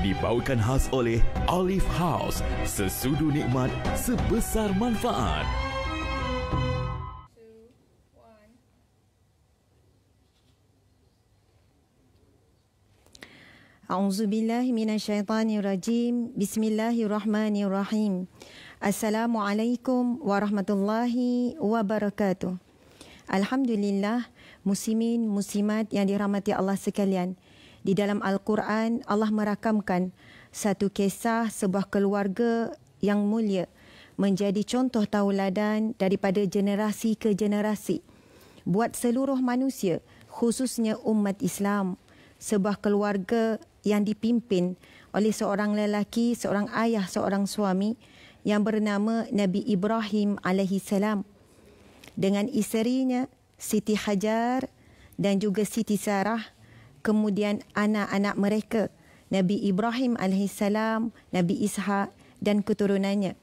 Dibawakan khas oleh Olive House. Sesudu nikmat, sebesar manfaat. A'udzubillahi minasyaitanirrajim. Bismillahirrahmanirrahim. Assalamualaikum warahmatullahi wabarakatuh. Alhamdulillah, muslimin muslimat yang dirahmati Allah sekalian. Di dalam Al-Quran, Allah merakamkan satu kisah sebuah keluarga yang mulia menjadi contoh tauladan daripada generasi ke generasi buat seluruh manusia, khususnya umat Islam. Sebuah keluarga yang dipimpin oleh seorang lelaki, seorang ayah, seorang suami yang bernama Nabi Ibrahim alaihissalam dengan isterinya Siti Hajar dan juga Siti Sarah, kemudian anak-anak mereka Nabi Ibrahim alaihissalam, Nabi Ishak dan keturunannya.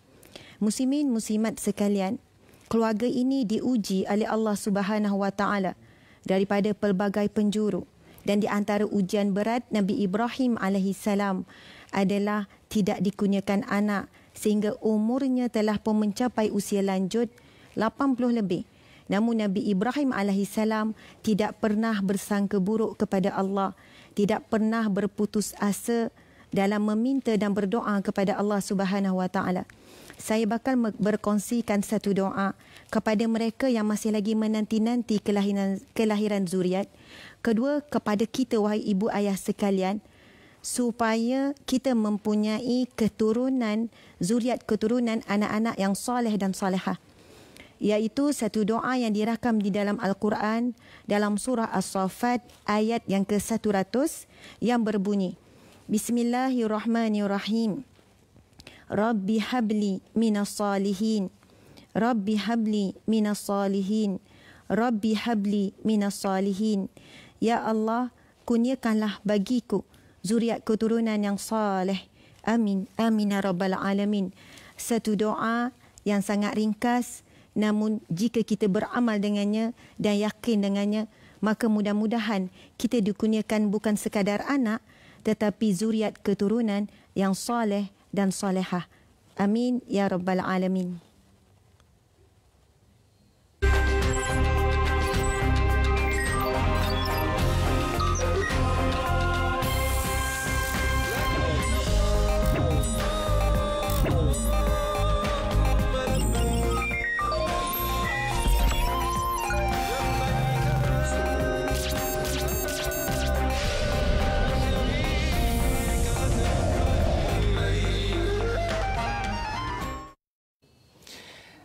Muslimin muslimat sekalian, keluarga ini diuji oleh Allah Subhanahu wa taala daripada pelbagai penjuru. Dan di antara ujian berat Nabi Ibrahim alaihissalam adalah tidak dikurniakan anak sehingga umurnya telah pun mencapai usia lanjut 80 lebih. Namun Nabi Ibrahim alaihissalam tidak pernah bersangka buruk kepada Allah, tidak pernah berputus asa dalam meminta dan berdoa kepada Allah Subhanahu wa taala. Saya bakal berkongsikan satu doa kepada mereka yang masih lagi menanti-nanti kelahiran zuriat. Kedua, kepada kita wahai ibu ayah sekalian, supaya kita mempunyai keturunan, zuriat keturunan anak-anak yang soleh dan solehah. Iaitu satu doa yang dirakam di dalam Al-Quran dalam surah As-Saffat ayat yang ke-100 yang berbunyi, Bismillahirrahmanirrahim. Rabbi habli minas salihin. Rabbi habli minas salihin. Rabbi habli minas salihin. Ya Allah, kurniakanlah bagiku zuriat keturunan yang saleh. Amin. Amin ya rabbal alamin. Satu doa yang sangat ringkas, namun jika kita beramal dengannya dan yakin dengannya, maka mudah-mudahan kita dikurniakan bukan sekadar anak, tetapi zuriat keturunan yang saleh dan salehah. Amin ya rabbal alamin.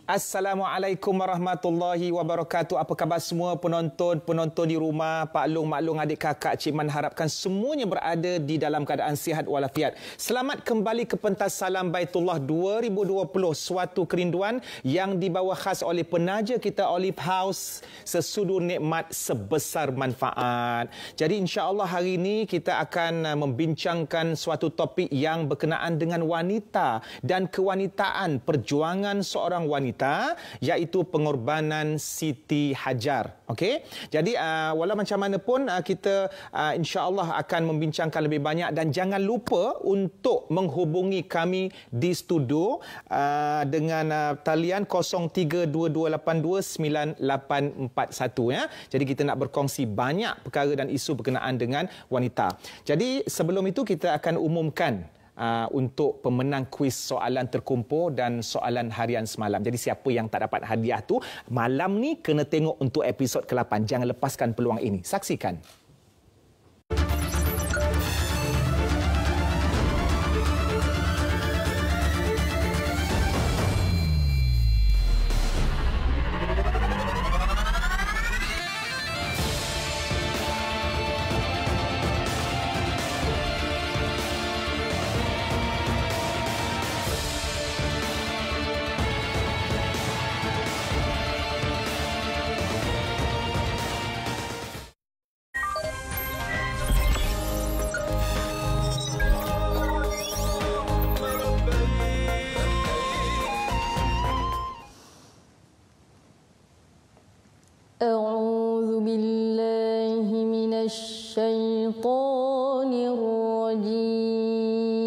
Assalamualaikum warahmatullahi wabarakatuh. Apa khabar semua penonton di rumah, Pak Long, Mak Long, adik kakak, Cik Man, harapkan semuanya berada di dalam keadaan sihat walafiat. Selamat kembali ke pentas Salam Baitullah 2020, suatu kerinduan yang dibawa khas oleh penaja kita Olive House, sesudu nikmat sebesar manfaat. Jadi insya-Allah hari ini kita akan membincangkan suatu topik yang berkenaan dengan wanita dan kewanitaan, perjuangan seorang wanita, iaitu pengorbanan Siti Hajar. Okey. Jadi walau macam mana pun kita insya-Allah akan membincangkan lebih banyak, dan jangan lupa untuk menghubungi kami di studio dengan talian 0322829841 ya. Jadi kita nak berkongsi banyak perkara dan isu berkenaan dengan wanita. Jadi sebelum itu kita akan umumkan untuk pemenang kuis soalan terkumpul dan soalan harian semalam. Jadi siapa yang tak dapat hadiah tu, malam ni kena tengok untuk episod ke-8. Jangan lepaskan peluang ini. Saksikan. أعوذ بالله من الشيطان الرجيم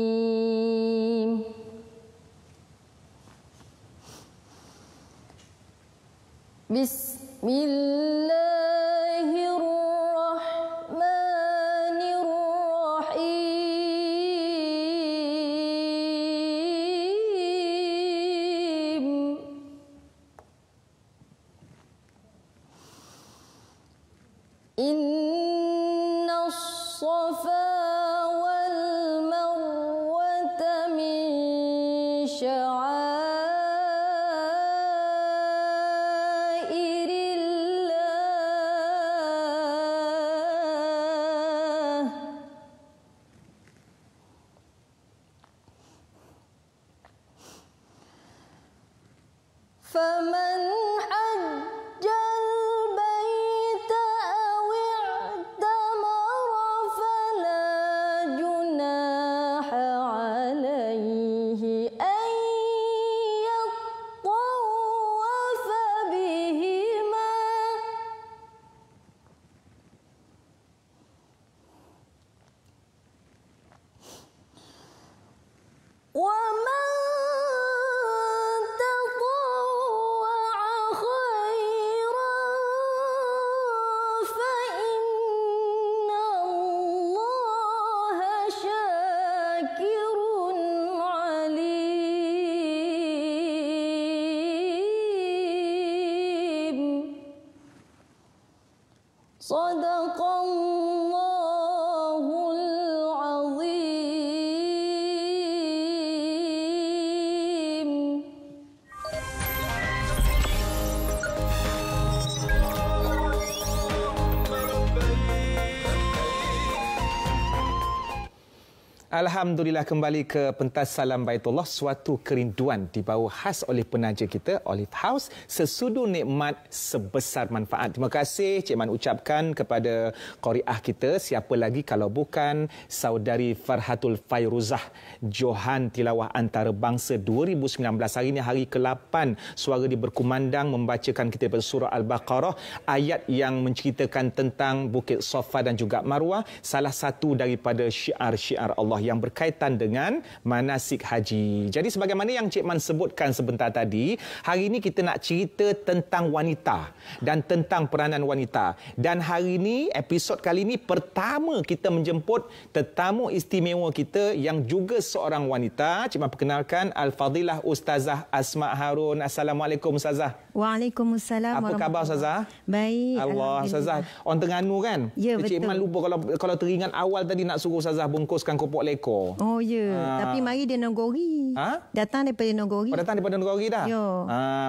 Alhamdulillah, kembali ke pentas Salam Baitullah, suatu kerinduan dibawa khas oleh penaja kita, Olive House, sesudu nikmat sebesar manfaat. Terima kasih Cik Man ucapkan kepada qariah kita, siapa lagi kalau bukan saudari Farhatul Fairuzah, Johan Tilawah Antarabangsa 2019. Hari ini hari ke-8 suara dia berkumandang membacakan kita daripada surah Al-Baqarah, ayat yang menceritakan tentang Bukit Safa dan juga Marwah, salah satu daripada syiar-syiar Allah yang berkaitan dengan manasik haji. Jadi sebagaimana yang Cik Man sebutkan sebentar tadi, hari ini kita nak cerita tentang wanita dan tentang peranan wanita. Dan hari ini, episod kali ini pertama kita menjemput tetamu istimewa kita yang juga seorang wanita. Cik Man perkenalkan Al-Fadilah Ustazah Asma Harun. Assalamualaikum Ustazah. Waalaikumsalam. Apa khabar Ustazah? Baik. Allah, Ustazah orang Terengganu kan? Ya, betul. Cik Man lupa kalau teringat awal tadi nak suruh Ustazah bungkuskan kopok leko. Oh ya, tapi mari dia Nogori. Datang daripada Nogori. Datang daripada Nogori dah? Ya.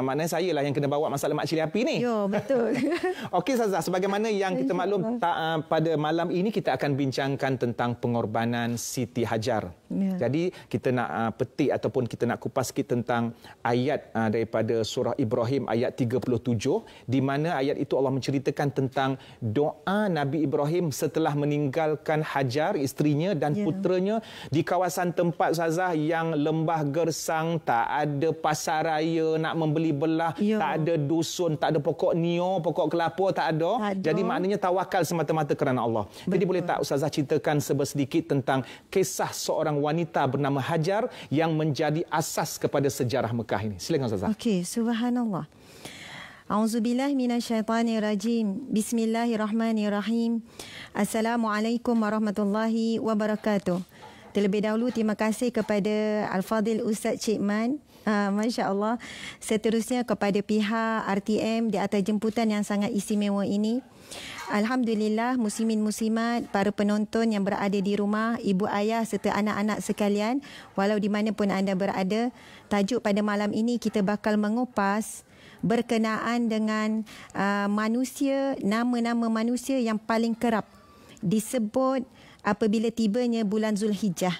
Maknanya saya lah yang kena bawa masalah mak cili api ni. Ya, betul. Okey Ustazah, sebagaimana yang kita maklum, pada malam ini kita akan bincangkan tentang pengorbanan Siti Hajar. Ya. Jadi kita nak petik ataupun kita nak kupas sikit tentang ayat daripada surah Ibrahim ayat 37, di mana ayat itu Allah menceritakan tentang doa Nabi Ibrahim setelah meninggalkan Hajar, isterinya dan putranya di kawasan tempat Ustazah yang lembah gersang, tak ada pasar raya nak membeli belah, tak ada dusun, tak ada pokok nio, pokok kelapa, tak ada. Jadi maknanya tawakal semata-mata kerana Allah. Betul. Jadi boleh tak Ustazah ceritakan sedikit tentang kisah seorang wanita bernama Hajar yang menjadi asas kepada sejarah Mekah ini. Silakan Ustazah. Okey, subhanallah. A'udzubillahi minasyaitanirrajim. Bismillahirrahmanirrahim. Assalamualaikum warahmatullahi wabarakatuh. Terlebih dahulu terima kasih kepada Al-Fadil Ustaz Cik Man, Masya Allah. Seterusnya kepada pihak RTM di atas jemputan yang sangat istimewa ini. Alhamdulillah, muslimin muslimat, para penonton yang berada di rumah, ibu ayah serta anak-anak sekalian, walau di mana pun anda berada, tajuk pada malam ini kita bakal mengupas berkenaan dengan manusia, nama-nama manusia yang paling kerap disebut apabila tibanya bulan Zulhijjah.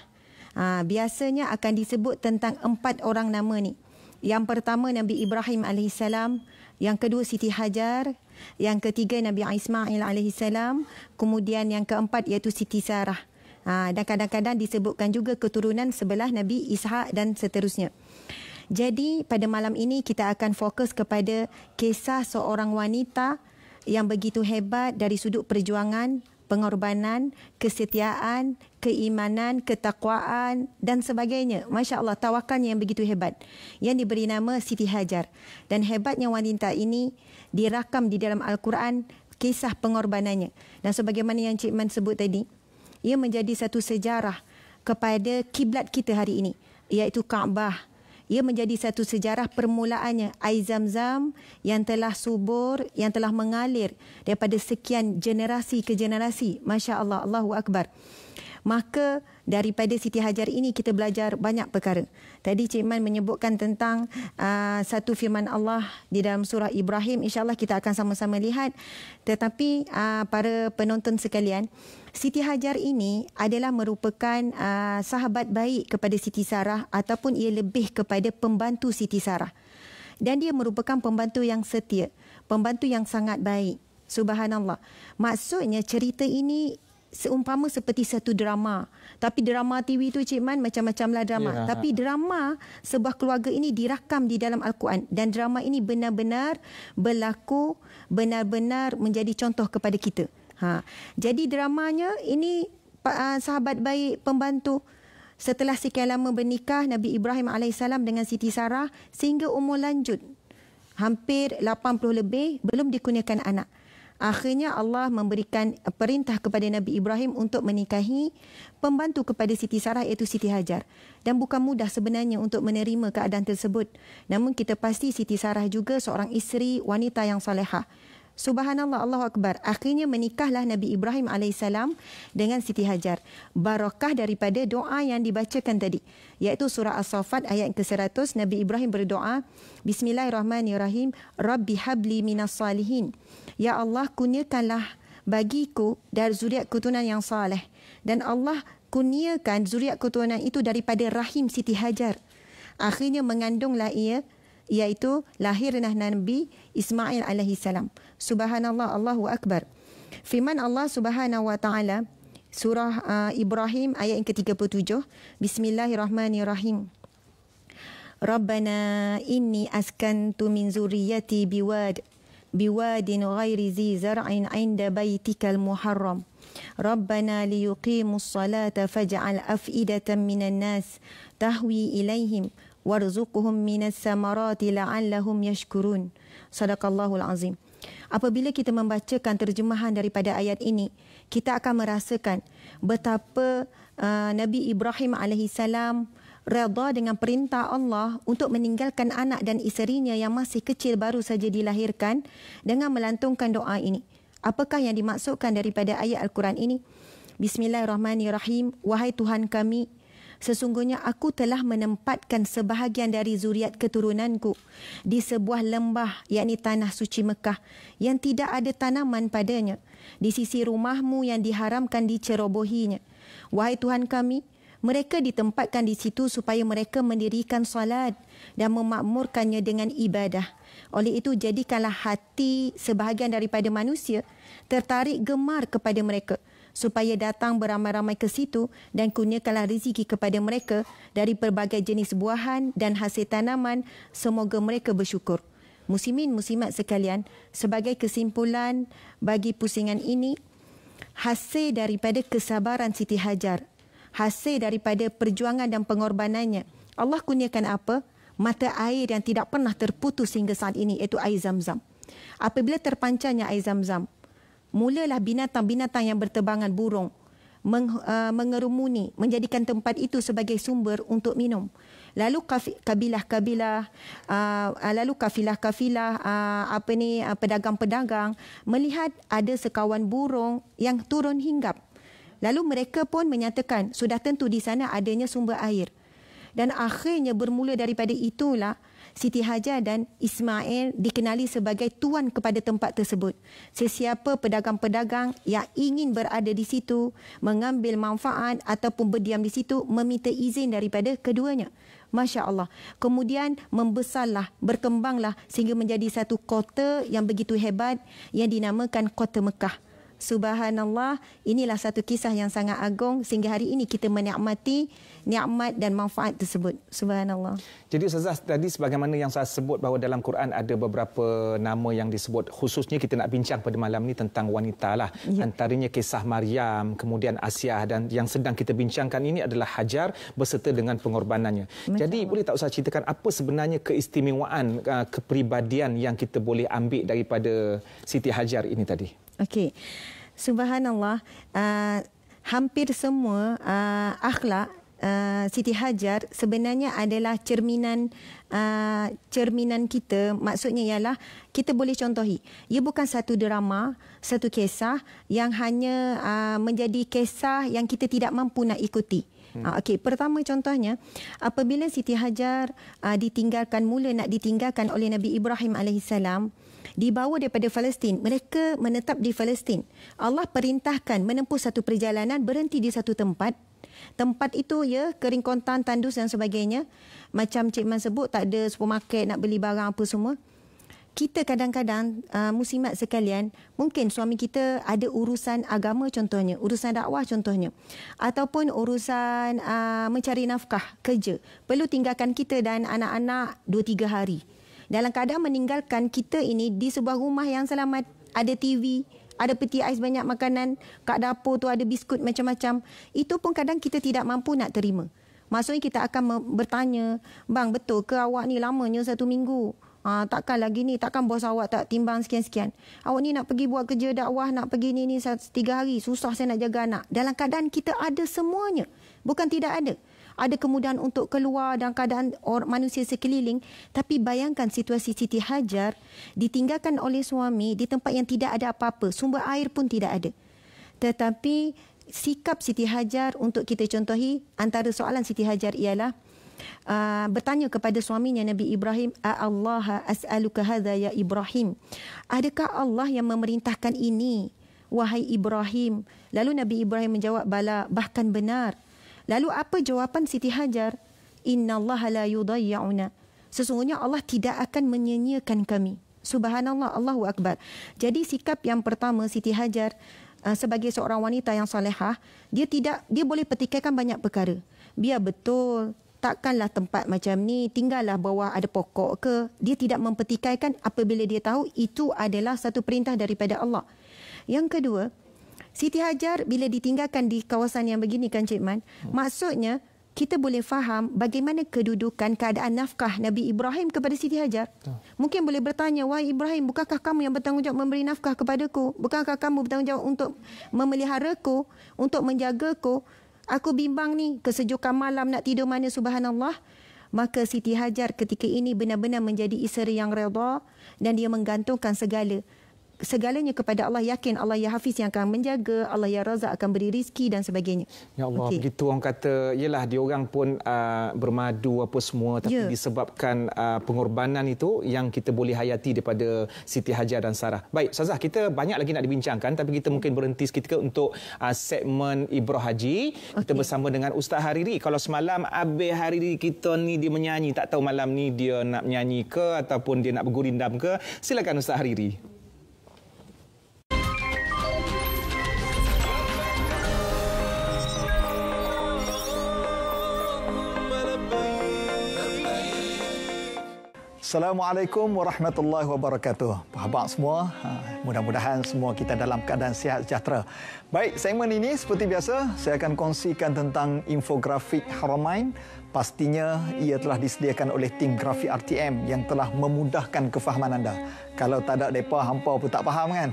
Biasanya akan disebut tentang 4 orang nama ni. Yang pertama Nabi Ibrahim AS, yang kedua Siti Hajar, yang ketiga Nabi Ismail AS, kemudian yang keempat iaitu Siti Sarah. Dan kadang-kadang disebutkan juga keturunan sebelah Nabi Ishak dan seterusnya. Jadi pada malam ini kita akan fokus kepada kisah seorang wanita yang begitu hebat dari sudut perjuangan, pengorbanan, kesetiaan, keimanan, ketakwaan dan sebagainya. Masya Allah, tawakalnya yang begitu hebat. Yang diberi nama Siti Hajar. Dan hebatnya wanita ini dirakam di dalam Al-Quran kisah pengorbanannya. Dan sebagaimana yang Cik Man sebut tadi, ia menjadi satu sejarah kepada kiblat kita hari ini, iaitu Kaabah. Ia menjadi satu sejarah permulaannya air Zam-Zam yang telah subur, yang telah mengalir daripada sekian generasi ke generasi. Masya Allah, Allahu Akbar. Maka daripada Siti Hajar ini kita belajar banyak perkara. Tadi Cik Man menyebutkan tentang satu firman Allah di dalam surah Ibrahim. InsyaAllah kita akan sama-sama lihat. Tetapi para penonton sekalian, Siti Hajar ini adalah merupakan sahabat baik kepada Siti Sarah ataupun ia lebih kepada pembantu Siti Sarah. Dan dia merupakan pembantu yang setia, pembantu yang sangat baik. Subhanallah. Maksudnya cerita ini seumpama seperti satu drama. Tapi drama TV tu Cik Man macam-macamlah drama. Ya. Tapi drama sebuah keluarga ini dirakam di dalam Al-Quran. Dan drama ini benar-benar berlaku, benar-benar menjadi contoh kepada kita. Jadi dramanya ini sahabat baik, pembantu. Setelah sekian lama bernikah, Nabi Ibrahim AS dengan Siti Sarah sehingga umur lanjut. Hampir 80 lebih, belum dikurniakan anak. Akhirnya Allah memberikan perintah kepada Nabi Ibrahim untuk menikahi pembantu kepada Siti Sarah iaitu Siti Hajar. Dan bukan mudah sebenarnya untuk menerima keadaan tersebut. Namun kita pasti Siti Sarah juga seorang isteri wanita yang salihah. Subhanallah, Allahu Akbar. Akhirnya menikahlah Nabi Ibrahim AS dengan Siti Hajar. Barakah daripada doa yang dibacakan tadi, iaitu surah As-Saffat ayat ke-100. Nabi Ibrahim berdoa, Bismillahirrahmanirrahim, Rabbi habli minas salihin. Ya Allah, kurniakanlah bagiku dari zuriat keturunan yang saleh. Dan Allah kurniakan zuriat keturunan itu daripada rahim Siti Hajar. Akhirnya mengandunglah ia, iaitu lahirlah Nabi Ismail alaihissalam. Subhanallah, Allahu Akbar. Firman Allah Subhanahu wa taala surah Ibrahim ayat yang ke-37. Bismillahirrahmanirrahim. Rabbana inni askantu min zurriyyati biwadin ghairi zi zar'in 'inda baitikal muharram. Rabbana liyuqimus salata faj'al af'idatan minan nas tahwi ilaihim warzuqhum minas samarati la'allahum yashkurun. Sadaqallahul azim. Apabila kita membacakan terjemahan daripada ayat ini, kita akan merasakan betapa Nabi Ibrahim alaihissalam redha dengan perintah Allah untuk meninggalkan anak dan isterinya yang masih kecil baru saja dilahirkan dengan melantunkan doa ini. Apakah yang dimaksudkan daripada ayat Al-Quran ini? Bismillahirrahmanirrahim. Wahai Tuhan kami, sesungguhnya aku telah menempatkan sebahagian dari zuriat keturunanku di sebuah lembah, yakni tanah suci Mekah, yang tidak ada tanaman padanya, di sisi rumahmu yang diharamkan dicerobohinya. Wahai Tuhan kami, mereka ditempatkan di situ supaya mereka mendirikan salat dan memakmurkannya dengan ibadah. Oleh itu, jadikanlah hati sebahagian daripada manusia tertarik gemar kepada mereka, supaya datang beramai-ramai ke situ dan kurniakanlah rezeki kepada mereka dari pelbagai jenis buahan dan hasil tanaman. Semoga mereka bersyukur. Muslimin muslimat sekalian, sebagai kesimpulan bagi pusingan ini, hasil daripada kesabaran Siti Hajar, hasil daripada perjuangan dan pengorbanannya, Allah kurniakan apa? Mata air yang tidak pernah terputus hingga saat ini, iaitu air Zam-Zam. Apabila terpancarnya air Zam-Zam, mulalah binatang-binatang yang berterbangan, burung, mengerumuni, menjadikan tempat itu sebagai sumber untuk minum. Lalu kafilah-kafilah, pedagang-pedagang melihat ada sekawan burung yang turun hinggap. Lalu mereka pun menyatakan sudah tentu di sana adanya sumber air. Dan akhirnya bermula daripada itulah Siti Hajar dan Ismail dikenali sebagai tuan kepada tempat tersebut. Sesiapa pedagang-pedagang yang ingin berada di situ, mengambil manfaat ataupun berdiam di situ, meminta izin daripada keduanya. Masya Allah. Kemudian membesarlah, berkembanglah sehingga menjadi satu kota yang begitu hebat yang dinamakan Kota Mekah. Subhanallah, inilah satu kisah yang sangat agung sehingga hari ini kita menikmati nikmat dan manfaat tersebut. Subhanallah. Jadi Ustazah, tadi sebagaimana yang saya sebut bahawa dalam Quran ada beberapa nama yang disebut, khususnya kita nak bincang pada malam ni tentang wanita lah. Ya. Antaranya kisah Maryam, kemudian Asiah, dan yang sedang kita bincangkan ini adalah Hajar beserta dengan pengorbanannya. Jadi boleh tak Ustaz ceritakan apa sebenarnya keistimewaan kepribadian yang kita boleh ambil daripada Siti Hajar ini tadi? Okey. Subhanallah, hampir semua akhlak Siti Hajar sebenarnya adalah cerminan kita. Maksudnya ialah kita boleh contohi. Ia bukan satu drama, satu kisah yang hanya menjadi kisah yang kita tidak mampu nak ikuti. Okey, pertama contohnya apabila Siti Hajar nak ditinggalkan oleh Nabi Ibrahim alaihissalam, dibawa daripada Palestin. Mereka menetap di Palestin. Allah perintahkan menempuh satu perjalanan, berhenti di satu tempat. Tempat itu ya kering kontan, tandus dan sebagainya. Macam Cik Man sebut, tak ada supermarket nak beli barang apa semua. Kita kadang-kadang muslimat sekalian, mungkin suami kita ada urusan agama contohnya, urusan dakwah contohnya, ataupun urusan mencari nafkah, kerja. Perlu tinggalkan kita dan anak-anak 2-3 hari. Dalam keadaan meninggalkan kita ini di sebuah rumah yang selamat, ada TV, ada peti ais banyak makanan, kat dapur tu ada biskut macam-macam. Itu pun kadang kita tidak mampu nak terima. Maksudnya kita akan bertanya, bang betul ke awak ni lamanya 1 minggu? Takkan lagi ni, takkan bos awak tak timbang sekian-sekian? Awak ni nak pergi buat kerja dakwah, nak pergi ni 3 hari, susah saya nak jaga anak. Dalam keadaan kita ada semuanya. Bukan tidak ada. Ada kemudahan untuk keluar dalam keadaan manusia sekeliling. Tapi bayangkan situasi Siti Hajar ditinggalkan oleh suami di tempat yang tidak ada apa-apa. Sumber air pun tidak ada. Tetapi sikap Siti Hajar untuk kita contohi, antara soalan Siti Hajar ialah bertanya kepada suaminya Nabi Ibrahim, Allah as'aluka hadza ya Ibrahim. Adakah Allah yang memerintahkan ini, wahai Ibrahim? Lalu Nabi Ibrahim menjawab, bala, bahkan benar. Lalu apa jawapan Siti Hajar? Innallaha la yudayyi'una. Sesungguhnya Allah tidak akan menyia-nyiakan kami. Subhanallah, Allahu Akbar. Jadi sikap yang pertama Siti Hajar sebagai seorang wanita yang salihah, dia boleh petikaikan banyak perkara. Biar betul, takkanlah tempat macam ni tinggallah bawah ada pokok ke. Dia tidak mempetikaikan apabila dia tahu itu adalah satu perintah daripada Allah. Yang kedua, Siti Hajar bila ditinggalkan di kawasan yang begini kan Cik Man, maksudnya kita boleh faham bagaimana kedudukan keadaan nafkah Nabi Ibrahim kepada Siti Hajar. Mungkin boleh bertanya, wahai Ibrahim, bukankah kamu yang bertanggungjawab memberi nafkah kepadaku? Bukankah kamu bertanggungjawab untuk memeliharaku, untuk menjagaku? Aku bimbang ni, kesejukan malam nak tidur mana, subhanallah. Maka Siti Hajar ketika ini benar-benar menjadi isteri yang redha dan dia menggantungkan segalanya kepada Allah, yakin Allah ya Hafiz yang akan menjaga, Allah ya Razak akan beri rezeki dan sebagainya. Ya Allah, begitu orang kata, yalah dia orang pun bermadu apa semua, tapi disebabkan pengorbanan itu yang kita boleh hayati daripada Siti Hajar dan Sarah. Baik, Ustazah, kita banyak lagi nak dibincangkan, tapi kita mungkin berhenti seketika untuk segmen Ibrah Haji. Kita bersama dengan Ustaz Hariri. Kalau semalam Abang Hariri kita ni dia menyanyi, tak tahu malam ni dia nak menyanyi ke ataupun dia nak bergurindam ke? Silakan Ustaz Hariri. Assalamualaikum warahmatullahi wabarakatuh. Apa khabar semua? Mudah-mudahan semua kita dalam keadaan sihat sejahtera. Baik, segmen ini seperti biasa saya akan kongsikan tentang infografik Haramain. Pastinya ia telah disediakan oleh tim grafik RTM yang telah memudahkan kefahaman anda. Kalau tak ada mereka, hampa pun tak faham kan?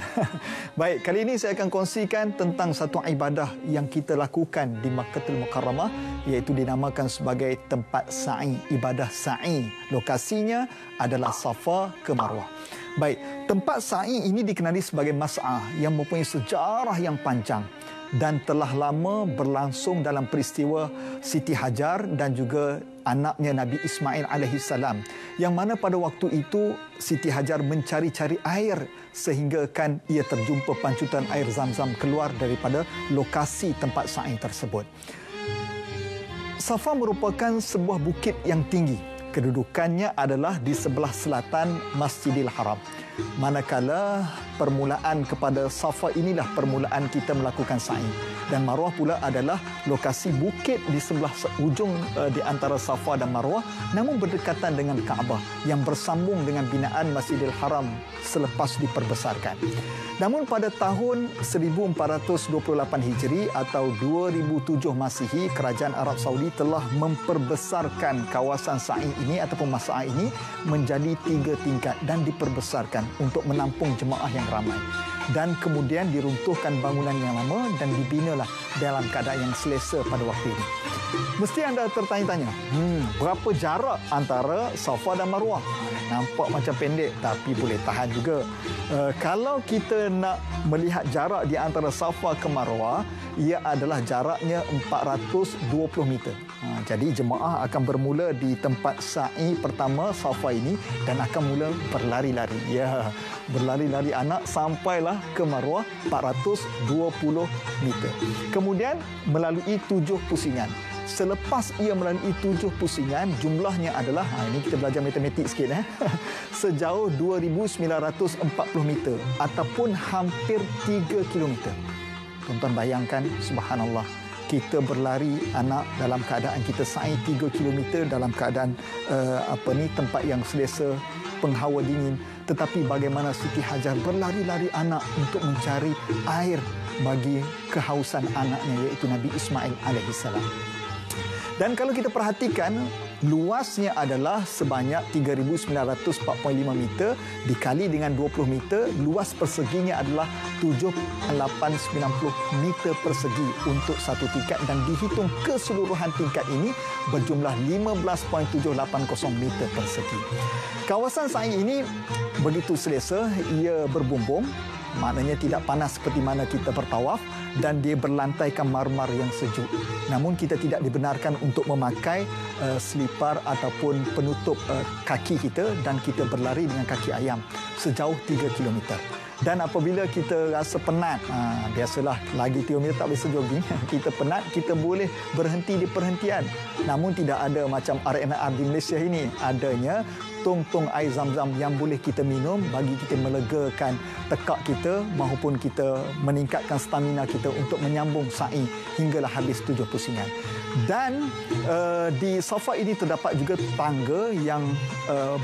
Baik, kali ini saya akan kongsikan tentang satu ibadah yang kita lakukan di Makkatul Mukarramah, iaitu dinamakan sebagai tempat sa'i, ibadah sa'i. Lokasinya adalah Safa ke Marwah. Baik, tempat sa'i ini dikenali sebagai mas'ah yang mempunyai sejarah yang panjang dan telah lama berlangsung dalam peristiwa Siti Hajar dan juga anaknya Nabi Ismail alaihissalam, yang mana pada waktu itu Siti Hajar mencari-cari air sehingga kan ia terjumpa pancutan air Zam-Zam keluar daripada lokasi tempat sa'i tersebut. Safa merupakan sebuah bukit yang tinggi. Kedudukannya adalah di sebelah selatan Masjidil Haram. Manakala permulaan kepada Safa inilah permulaan kita melakukan sa'i. Dan Marwah pula adalah lokasi bukit di sebelah ujung di antara Safa dan Marwah, namun berdekatan dengan Kaabah yang bersambung dengan binaan Masjidil Haram selepas diperbesarkan. Namun pada tahun 1428 Hijri atau 2007 Masihi, Kerajaan Arab Saudi telah memperbesarkan kawasan sa'i ini ataupun Mas'ah ini menjadi 3 tingkat dan diperbesarkan untuk menampung jemaah yang ramai. Dan kemudian diruntuhkan bangunan yang lama dan dibinalah dalam keadaan yang selesa pada waktu ini. Mesti anda tertanya-tanya, berapa jarak antara Safa dan Marwah? Nampak macam pendek tapi boleh tahan juga. Kalau kita nak melihat jarak di antara Safa ke Marwah, ia adalah jaraknya 420 meter. Jadi jemaah akan bermula di tempat sa'i pertama Safa ini dan akan mula berlari-lari. Ya, berlari-lari anak sampailah ke Marwah 420 meter. Kemudian melalui 7 pusingan. Selepas ia melalui 7 pusingan, jumlahnya adalah, ini kita belajar matematik sikit, sejauh 2,940 meter ataupun hampir 3 kilometer. Tuan-tuan bayangkan, subhanallah, kita berlari anak dalam keadaan kita sa'i 3 kilometer dalam keadaan tempat yang selesa, penghawa dingin. Tetapi bagaimana Siti Hajar berlari-lari anak untuk mencari air bagi kehausan anaknya, iaitu Nabi Ismail alaihissalam. Dan kalau kita perhatikan, luasnya adalah sebanyak 3,945 meter dikali dengan 20 meter, luas perseginya adalah 7,890 meter persegi untuk satu tingkat dan dihitung keseluruhan tingkat ini berjumlah 15.780 meter persegi. Kawasan sa'i ini begitu selesa, ia berbumbung, maknanya tidak panas seperti mana kita bertawaf dan dia berlantaikan marmar yang sejuk. Namun kita tidak dibenarkan untuk memakai selipar ataupun penutup kaki kita dan kita berlari dengan kaki ayam sejauh 3 kilometer. Dan apabila kita rasa penat, biasalah lagi 3 minit tak boleh jogging, kita penat, kita boleh berhenti di perhentian. Namun tidak ada macam RNR di Malaysia ini, adanya tong-tong air zam-zam yang boleh kita minum bagi kita melegakan tekak kita maupun kita meningkatkan stamina kita untuk menyambung sa'i hinggalah habis 7 pusingan. Dan di Safa ini terdapat juga tangga yang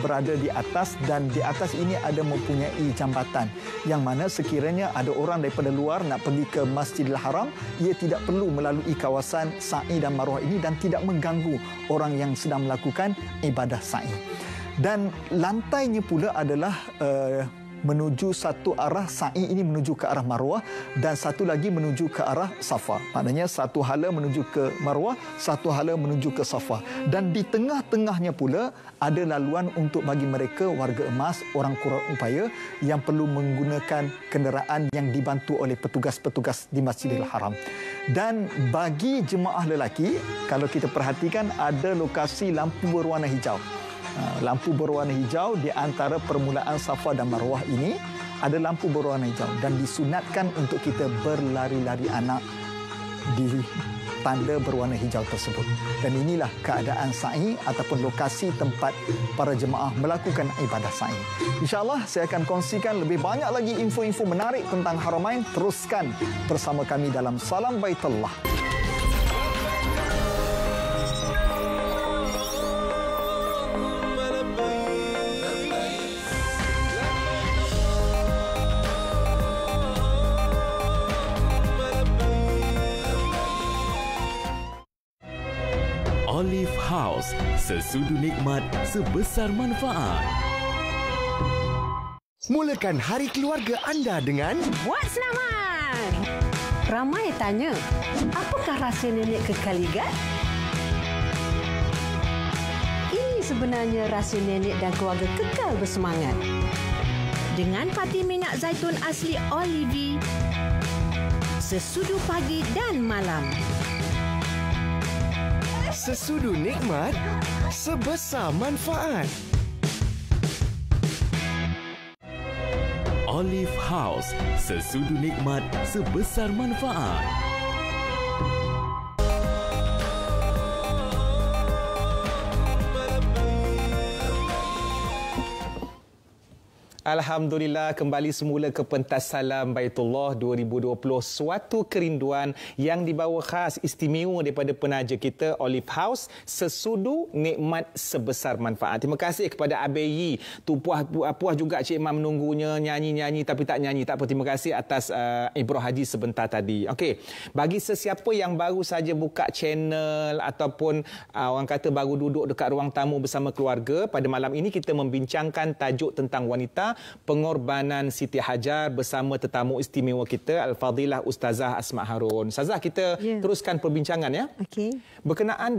berada di atas dan di atas ini ada mempunyai jambatan yang mana sekiranya ada orang daripada luar nak pergi ke Masjidil Haram, ia tidak perlu melalui kawasan sa'i dan Marwah ini dan tidak mengganggu orang yang sedang melakukan ibadah sa'i. Dan lantainya pula adalah menuju satu arah, sa'i ini menuju ke arah Marwah dan satu lagi menuju ke arah Safa. Maknanya satu hala menuju ke Marwah, satu hala menuju ke Safa. Dan di tengah-tengahnya pula ada laluan untuk bagi mereka warga emas, orang kurang upaya yang perlu menggunakan kenderaan yang dibantu oleh petugas-petugas di Masjidil Haram. Dan bagi jemaah lelaki, kalau kita perhatikan ada lokasi lampu berwarna hijau. Lampu berwarna hijau di antara permulaan Safa dan Marwah ini ada lampu berwarna hijau dan disunatkan untuk kita berlari-lari anak di tanda berwarna hijau tersebut. Dan inilah keadaan sa'i ataupun lokasi tempat para jemaah melakukan ibadah sa'i. InsyaAllah saya akan kongsikan lebih banyak lagi info-info menarik tentang Haramain. Teruskan bersama kami dalam Salam Baitullah. Olive House, sesudu nikmat sebesar manfaat. Mulakan hari keluarga anda dengan buat senaman. Ramai tanya, apakah rahsia nenek kekal ligat? Ini sebenarnya rahsia nenek dan keluarga kekal bersemangat. Dengan pati minyak zaitun asli Olive, sesudu pagi dan malam. sesudu nikmat sebesar manfaat. Olive House, sesudu nikmat sebesar manfaat. Alhamdulillah, kembali semula ke pentas Salam Baitullah 2020. Suatu kerinduan yang dibawa khas istimewa daripada penaja kita Olive House, sesudu nikmat sebesar manfaat. Terima kasih kepada ABY. Tu puas juga Cik Mam menunggunya, nyanyi-nyanyi tapi tak nyanyi. Tak apa, terima kasih atas Ibrah Haji sebentar tadi. Okey, bagi sesiapa yang baru saja buka channel ataupun orang kata baru duduk dekat ruang tamu bersama keluarga, pada malam ini kita membincangkan tajuk tentang wanita, pengorbanan Siti Hajar bersama tetamu istimewa kita Al-Fadilah Ustazah Asma Harun. Ustazah, kita teruskan perbincangan ya. Okey. Berkenaan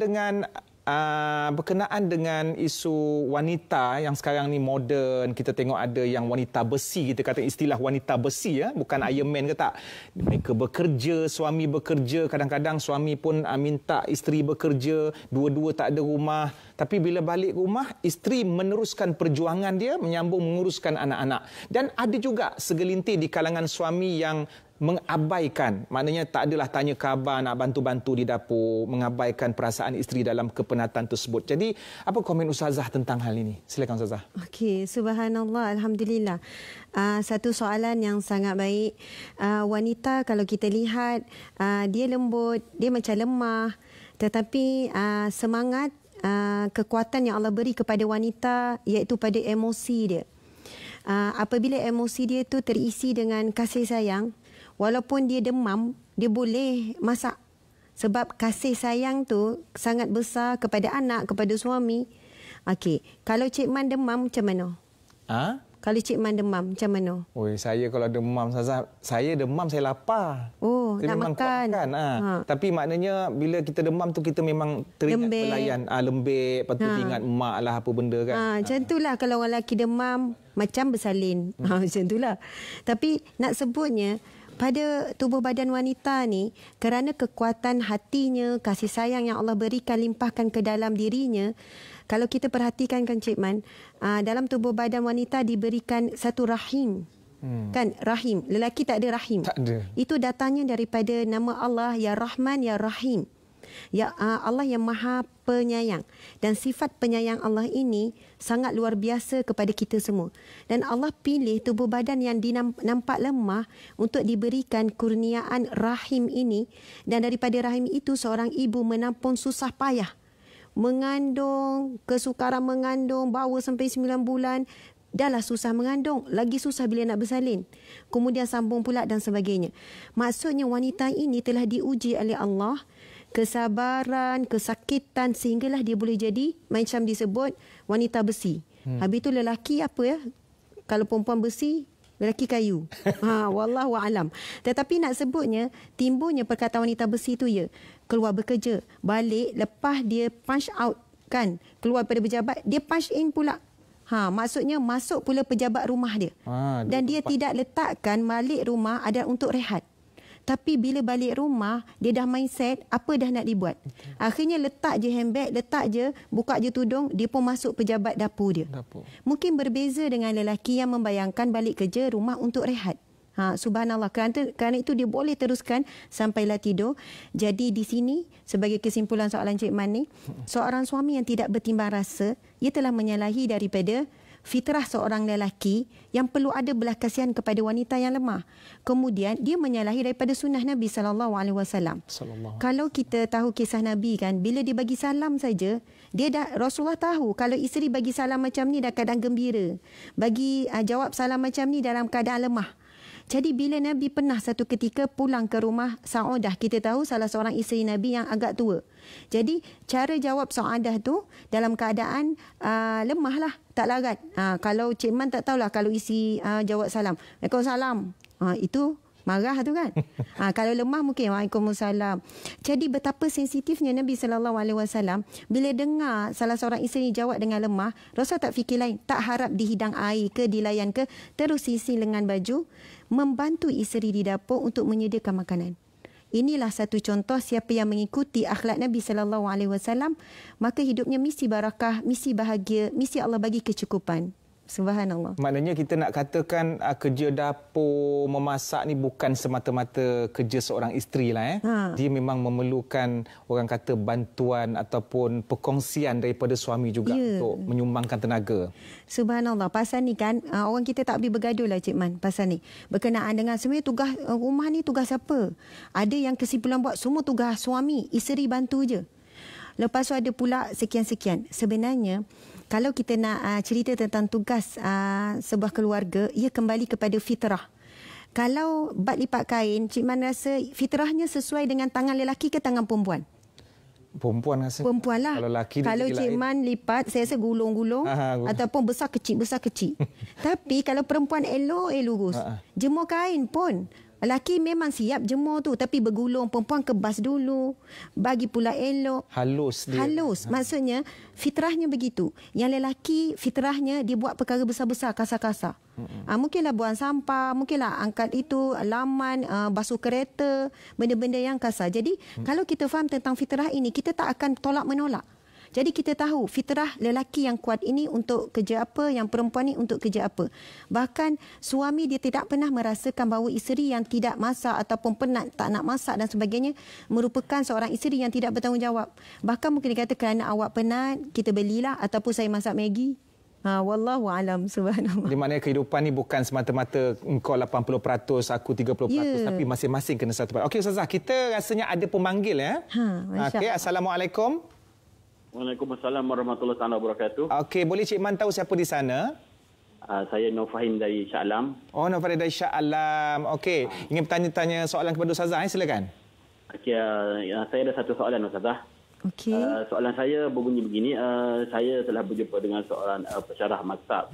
dengan isu wanita yang sekarang ni moden, kita tengok ada yang wanita besi, kita kata istilah wanita besi ya, bukan Iron Man ke tak. Mereka bekerja, suami bekerja, kadang-kadang suami pun minta isteri bekerja, dua-dua tak ada rumah. Tapi bila balik rumah, isteri meneruskan perjuangan dia menyambung menguruskan anak-anak. Dan ada juga segelintir di kalangan suami yang mengabaikan, maknanya tak adalah tanya khabar, nak bantu-bantu di dapur, mengabaikan perasaan isteri dalam kepenatan tersebut. Jadi, apa komen Ustazah tentang hal ini? Silakan Ustazah. Okey, subhanallah, alhamdulillah. Satu soalan yang sangat baik. Wanita kalau kita lihat, dia lembut, dia macam lemah, tetapi semangat, kekuatan yang Allah beri kepada wanita iaitu pada emosi dia. Apabila emosi dia tu terisi dengan kasih sayang, walaupun dia demam, dia boleh masak. Sebab kasih sayang tu sangat besar kepada anak, kepada suami. Okey, kalau Cik Man demam macam mana? Kalau Cik Man demam macam mana? Oi, saya kalau demam, saya demam, saya lapar. Oh, saya nak makan. Tapi maknanya bila kita demam tu kita memang teringat belayan. Lembek, lepas tu ingat mak lah apa benda kan. Macam itulah kalau orang lelaki demam, macam bersalin. Macam itulah. Tapi nak sebutnya, pada tubuh badan wanita ni, kerana kekuatan hatinya, kasih sayang yang Allah berikan, limpahkan ke dalam dirinya, kalau kita perhatikan kan Cik Man, dalam tubuh badan wanita diberikan satu rahim. Kan, rahim. Lelaki tak ada rahim. Tak ada. Itu datangnya daripada nama Allah, Ya Rahman, Ya Rahim. Ya Allah yang Maha Penyayang. Dan sifat penyayang Allah ini sangat luar biasa kepada kita semua. Dan Allah pilih tubuh badan yang nampak lemah untuk diberikan kurniaan rahim ini. Dan daripada rahim itu seorang ibu menampung susah payah. Mengandung, kesukaran mengandung, bawa sampai 9 bulan. Dahlah susah mengandung, lagi susah bila nak bersalin. Kemudian sambung pula dan sebagainya. Maksudnya wanita ini telah diuji oleh Allah, kesabaran, kesakitan, sehinggalah dia boleh jadi macam disebut wanita besi. Habis tu lelaki apa ya? Kalau perempuan besi, lelaki kayu. Wallahu a'lam. Tetapi nak sebutnya, timbulnya perkataan wanita besi tu ya, keluar bekerja, balik, lepas dia punch out kan, keluar pada pejabat, dia punch in pula. Maksudnya masuk pula pejabat rumah dia. Dan dia tidak letakkan balik rumah ada untuk rehat. Tapi bila balik rumah, dia dah mindset apa dah nak dibuat. Akhirnya letak je handbag, letak je, buka je tudung, dia pun masuk pejabat dapur dia. Mungkin berbeza dengan lelaki yang membayangkan balik kerja rumah untuk rehat. Subhanallah, kerana itu dia boleh teruskan sampailah tidur. Jadi di sini, sebagai kesimpulan soalan Cik Man ni, seorang suami yang tidak bertimbang rasa, ia telah menyalahi daripada fitrah seorang lelaki yang perlu ada belas kasihan kepada wanita yang lemah. Kemudian dia menyalahi daripada sunnah Nabi SAW. Kalau kita tahu kisah Nabi kan, bila dia bagi salam saja, Rasulullah tahu kalau isteri bagi salam macam ni dah keadaan gembira. Bagi jawab salam macam ni dalam keadaan lemah. Jadi bila Nabi pernah satu ketika pulang ke rumah Sa'adah, kita tahu salah seorang isteri Nabi yang agak tua. Jadi cara jawab Sa'adah tu dalam keadaan lemah lah, tak larat. Kalau Cik Man tak tahulah kalau isi jawab salam, Waalaikumsalam. Itu marah tu kan. Kalau lemah mungkin Waalaikumsalam. Jadi betapa sensitifnya Nabi SAW bila dengar salah seorang isteri jawab dengan lemah, Rasul tak fikir lain, tak harap dihidang air ke, dilayan ke, terus isi lengan baju, membantu isteri di dapur untuk menyediakan makanan. Inilah satu contoh siapa yang mengikuti akhlak Nabi SAW, maka hidupnya mesti barakah, mesti bahagia, mesti Allah bagi kecukupan. Subhanallah. Maknanya kita nak katakan kerja dapur, memasak ni bukan semata-mata kerja seorang isteri lah. Dia memang memerlukan orang kata bantuan ataupun perkongsian daripada suami juga untuk menyumbangkan tenaga. Subhanallah. Pasal ni kan orang kita tak boleh bergaduh lah Cik Man pasal ni. Berkenaan dengan sebenarnya tugas rumah ni tugas siapa? Ada yang kesimpulan buat semua tugas suami, isteri bantu je. Lepas tu ada pula sekian-sekian. Sebenarnya, kalau kita nak cerita tentang tugas sebuah keluarga, ia kembali kepada fitrah. Kalau bab lipat kain, Cik Man rasa fitrahnya sesuai dengan tangan lelaki ke tangan perempuan? Perempuan rasa. Perempuan lah. Kalau Cik Man lipat, saya rasa gulung-gulung ataupun besar kecil. Tapi kalau perempuan elok lurus. Jemur kain pun. Lelaki memang siap jemur tu tapi bergulung, perempuan kebas dulu, bagi pula elok. Halus dia. Halus. Maksudnya fitrahnya begitu. Yang lelaki fitrahnya dia buat perkara besar-besar, kasar-kasar. Mungkinlah buang sampah, mungkinlah angkat itu, laman, basuh kereta, benda-benda yang kasar. Jadi kalau kita faham tentang fitrah ini, kita tak akan tolak-menolak. Jadi kita tahu fitrah lelaki yang kuat ini untuk kerja apa, yang perempuan ni untuk kerja apa. Bahkan suami dia tidak pernah merasakan bahawa isteri yang tidak masak ataupun penat tak nak masak dan sebagainya merupakan seorang isteri yang tidak bertanggungjawab. Bahkan mungkin dia kata kerana awak penat, kita belilah ataupun saya masak Maggi. Wallahu alam. Subhanallah. Di mana kehidupan ni bukan semata-mata engkau 80%, aku 30%, tapi masing-masing kena satu part. Okey Ustazah, kita rasanya ada pemanggil ya. Okey, assalamualaikum. Waalaikumsalam warahmatullahi wabarakatuh. Okey, boleh Cik Man tahu siapa di sana? Saya Nur Fahim dari Shah Alam. Oh, Nur Fahim dari Shah Alam. Okey, ingin bertanya-tanya soalan kepada Ustazah, silakan. Okey, saya ada satu soalan Ustazah. Okey. Soalan saya berbunyi begini, saya telah berjumpa dengan seorang pensyarah maktab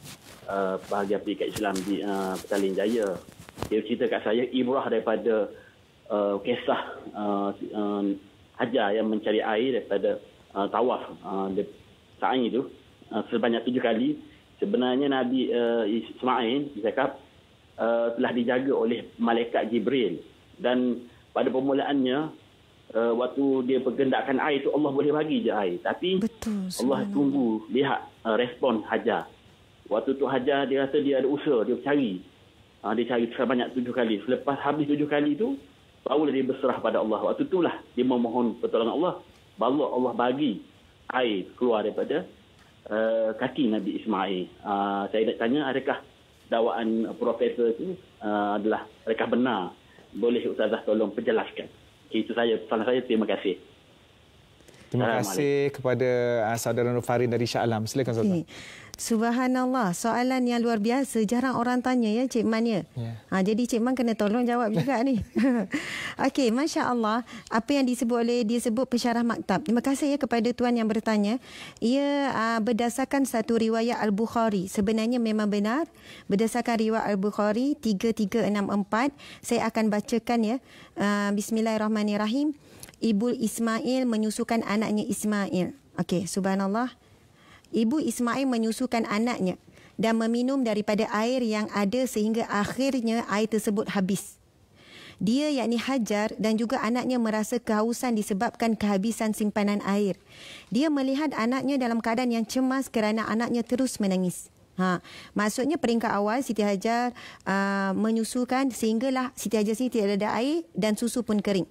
bahagian pendidikan Islam di Petaling Jaya. Dia cerita kat saya ibrah daripada kisah hajar yang mencari air daripada tawaf sa'i itu sebanyak 7 kali. Sebenarnya Nabi Ismail cakap telah dijaga oleh malaikat Jibril, dan pada permulaannya waktu dia pergendakkan air itu Allah boleh bagi je air, tapi Allah tunggu lihat respon Hajar. Waktu tu Hajar dia rasa dia ada usaha, dia cari sebanyak 7 kali. Selepas habis 7 kali itu barulah dia berserah pada Allah. Waktu itulah dia memohon pertolongan Allah. Baru Allah bagi air keluar daripada kaki Nabi Ismail. Saya nak tanya, adakah dakwaan profesor itu adakah benar? Boleh Ustazah tolong perjelaskan? Itu saja soalan saya. Terima kasih. Terima kasih kepada saudara Nur Farin dari Shah Alam. Silakan Ustazah. Subhanallah, soalan yang luar biasa, jarang orang tanya ya Cik Man ya. Jadi Cik Man kena tolong jawab juga ni. Okey, masya-Allah, apa yang dia sebut pensyarah maktab. Terima kasih ya kepada tuan yang bertanya. Ia berdasarkan satu riwayat Al-Bukhari. Sebenarnya memang benar berdasarkan riwayat Al-Bukhari 3364. Saya akan bacakan ya. Bismillahirrahmanirrahim. Ibu Ismail menyusukan anaknya Ismail. Okey, subhanallah. Ibu Ismail menyusukan anaknya dan meminum daripada air yang ada sehingga akhirnya air tersebut habis. Dia yakni Hajar dan juga anaknya merasa kehausan disebabkan kehabisan simpanan air. Dia melihat anaknya dalam keadaan yang cemas kerana anaknya terus menangis. Maksudnya peringkat awal Siti Hajar menyusukan sehinggalah Siti Hajar sini tidak ada air dan susu pun kering.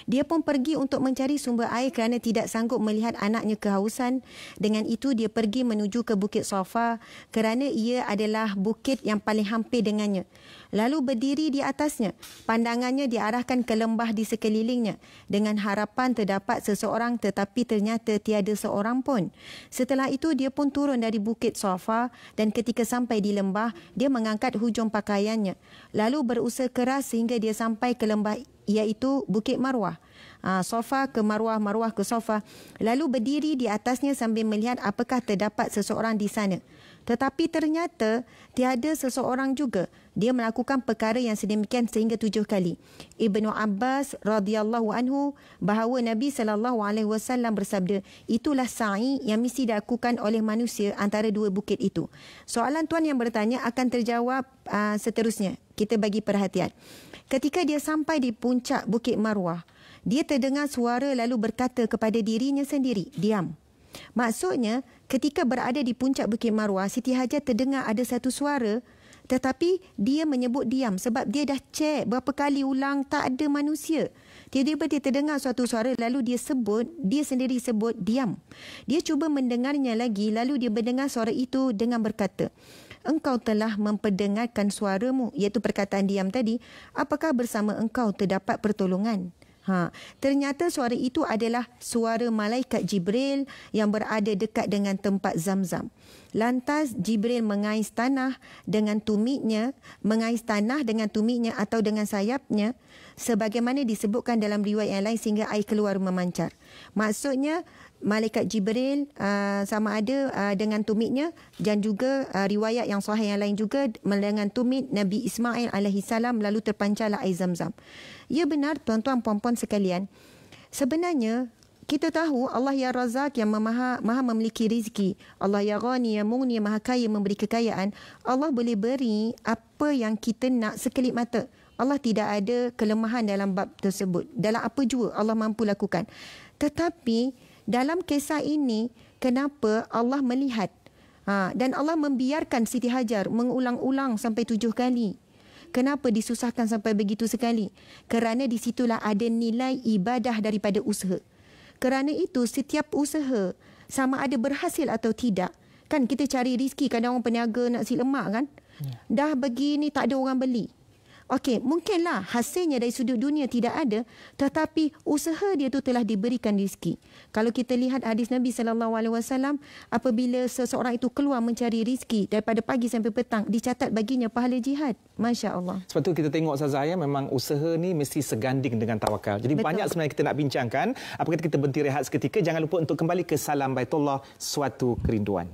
Dia pun pergi untuk mencari sumber air kerana tidak sanggup melihat anaknya kehausan. Dengan itu dia pergi menuju ke Bukit Safa kerana ia adalah bukit yang paling hampir dengannya. Lalu berdiri di atasnya. Pandangannya diarahkan ke lembah di sekelilingnya dengan harapan terdapat seseorang, tetapi ternyata tiada seorang pun. Setelah itu dia pun turun dari Bukit Safa dan ketika sampai di lembah dia mengangkat hujung pakaiannya. Lalu berusaha keras sehingga dia sampai ke lembah iaitu Bukit Marwah. Safa ke Marwah, Marwah ke Safa. Lalu berdiri di atasnya sambil melihat apakah terdapat seseorang di sana. Tetapi ternyata tiada seseorang juga. Dia melakukan perkara yang sedemikian sehingga 7 kali. Ibnu Abbas radhiyallahu anhu bahawa Nabi SAW bersabda, itulah sa'i yang mesti dilakukan oleh manusia antara dua bukit itu. Soalan tuan yang bertanya akan terjawab seterusnya. Kita bagi perhatian. Ketika dia sampai di puncak Bukit Marwah, dia terdengar suara lalu berkata kepada dirinya sendiri, diam. Maksudnya, ketika berada di puncak Bukit Marwah, Siti Hajar terdengar ada satu suara, tetapi dia menyebut diam sebab dia dah cek berapa kali ulang tak ada manusia. Tiba-tiba dia terdengar suatu suara, lalu dia sendiri sebut diam. Dia cuba mendengarnya lagi, lalu dia mendengar suara itu dengan berkata, engkau telah memperdengarkan suaramu, iaitu perkataan diam tadi, apakah bersama engkau terdapat pertolongan? Ternyata suara itu adalah suara malaikat Jibril yang berada dekat dengan tempat Zamzam. Lantas Jibril mengais tanah dengan tumitnya atau dengan sayapnya, sebagaimana disebutkan dalam riwayat yang lain, sehingga air keluar memancar. Maksudnya malaikat Jibril sama ada dengan tumitnya, dan juga riwayat yang sahih yang lain juga dengan tumit Nabi Ismail alaihissalam, lalu terpancarlah air Zamzam. Ya benar tuan-tuan puan-puan sekalian. Sebenarnya kita tahu Allah ya Razak yang maha memiliki rezeki. Allah ya Ghani yang Mughni yang maha kaya memberi kekayaan. Allah boleh beri apa yang kita nak sekelip mata. Allah tidak ada kelemahan dalam bab tersebut. Dalam apa jua Allah mampu lakukan. Tetapi dalam kisah ini, kenapa Allah melihat dan Allah membiarkan Siti Hajar mengulang-ulang sampai 7 kali? Kenapa disusahkan sampai begitu sekali? Kerana di situlah ada nilai ibadah daripada usaha. Kerana itu setiap usaha, sama ada berhasil atau tidak, kan kita cari rezeki, kadang orang peniaga nasi lemak kan, dah begini tak ada orang beli. Okey, mungkinlah hasilnya dari sudut dunia tidak ada, tetapi usaha dia tu telah diberikan rezeki. Kalau kita lihat hadis Nabi SAW, apabila seseorang itu keluar mencari rezeki daripada pagi sampai petang, dicatat baginya pahala jihad. Masya Allah. Sebab tu kita tengok Ustazah, memang usaha ni mesti seganding dengan tawakal. Jadi betul, banyak sebenarnya kita nak bincangkan. Apa kata kita berhenti rehat seketika, jangan lupa untuk kembali ke Salam Baitullah, suatu kerinduan.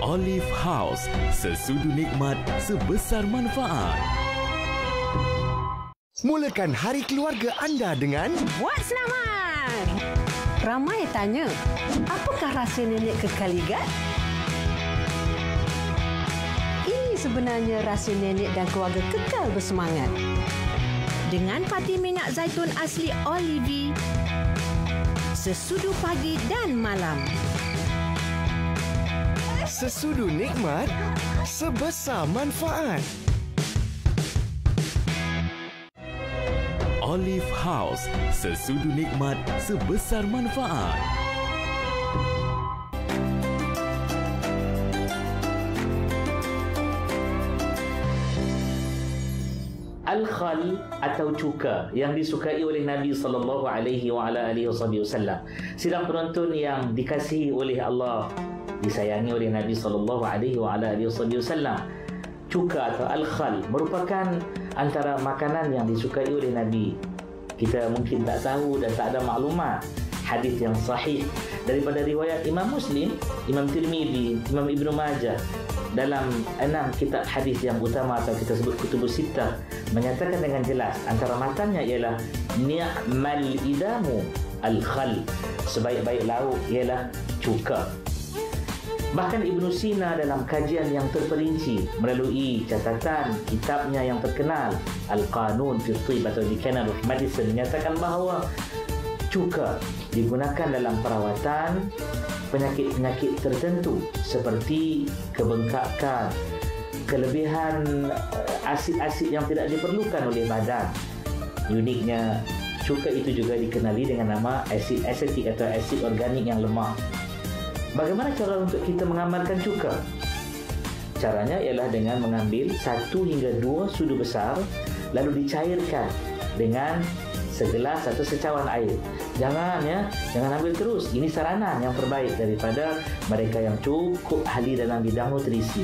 Olive House, sesudu nikmat sebesar manfaat. Mulakan hari keluarga anda dengan Buat senaman. Ramai tanya, apakah rahsia nenek kekal ligat? Ini sebenarnya rahsia nenek dan keluarga kekal bersemangat. Dengan pati minyak zaitun asli Olive, sesudu pagi dan malam. sesudu nikmat sebesar manfaat. Olive House, sesudu nikmat sebesar manfaat. Al-khal atau cuka yang disukai oleh Nabi sallallahu alaihi wasallam. Sidang penonton yang dikasihi oleh Allah, disayangi oleh Nabi sallallahu alaihi wasallam. Cuka atau al-khal merupakan antara makanan yang disukai oleh Nabi. Kita mungkin tak tahu dan tak ada maklumat. Hadis yang sahih daripada riwayat Imam Muslim, Imam Tirmizi, Imam Ibnu Majah dalam 6 kitab hadis yang utama atau kita sebut kutubus sittah menyatakan dengan jelas antara matanya ialah ni'mal idamu al-khal, sebaik-baik lauk ialah cuka. Bahkan Ibnu Sina dalam kajian yang terperinci melalui catatan kitabnya yang terkenal Al-Qanun fi Tib atau The Canon of Medicine menyatakan bahawa cuka digunakan dalam perawatan penyakit-penyakit tertentu seperti kebengkakan, kelebihan asid-asid yang tidak diperlukan oleh badan. Uniknya, cuka itu juga dikenali dengan nama asid asetik atau asid organik yang lemah. Bagaimana cara untuk kita mengamalkan cuka? Caranya ialah dengan mengambil 1 hingga 2 sudu besar lalu dicairkan dengan segelas atau secawan air. Jangan ambil terus. Ini saranan yang terbaik daripada mereka yang cukup ahli dalam bidang nutrisi.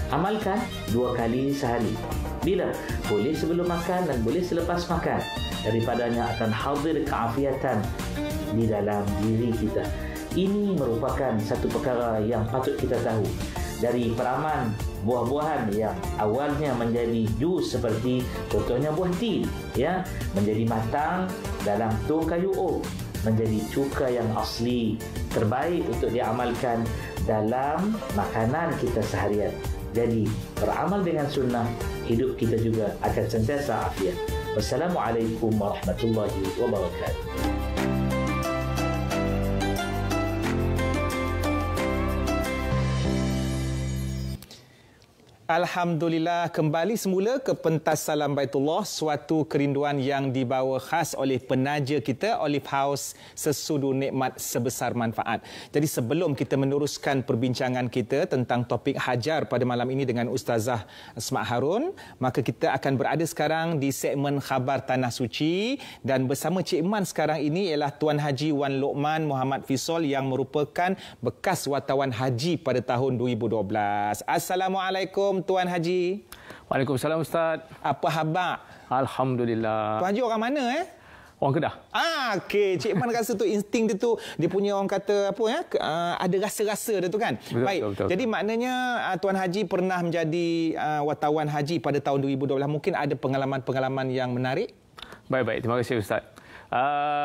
Amalkan 2 kali sehari. Bila? Boleh sebelum makan dan boleh selepas makan. Daripadanya akan hadir keafiatan di dalam diri kita. Ini merupakan satu perkara yang patut kita tahu. Dari peraman buah-buahan yang awalnya menjadi jus seperti contohnya buah tin, ya, menjadi matang dalam tong kayu oak, menjadi cuka yang asli terbaik untuk diamalkan dalam makanan kita seharian. Jadi beramal dengan sunnah hidup kita juga akan sentiasa afiat. Wassalamualaikum warahmatullahi wabarakatuh. Alhamdulillah, kembali semula ke pentas Salam Baitullah, suatu kerinduan yang dibawa khas oleh penaja kita, Olive House, sesudu nikmat sebesar manfaat. Jadi sebelum kita meneruskan perbincangan kita tentang topik hajar pada malam ini dengan Ustazah Asma Harun, maka kita akan berada sekarang di segmen Khabar Tanah Suci, dan bersama Cik Man sekarang ini ialah Tuan Haji Wan Lokman Muhammad Fisol yang merupakan bekas wartawan haji pada tahun 2012. Assalamualaikum Tuan Haji. Waalaikumsalam Ustaz. Apa khabar? Alhamdulillah. Tuan Haji orang mana Orang Kedah. Okey, Cik Man rasa tu insting dia tu, dia punya orang kata apa ya, ada rasa-rasa dia tu kan. Betul, baik. Betul. Jadi maknanya Tuan Haji pernah menjadi wartawan haji pada tahun 2012. Mungkin ada pengalaman-pengalaman yang menarik? Baik. Terima kasih Ustaz.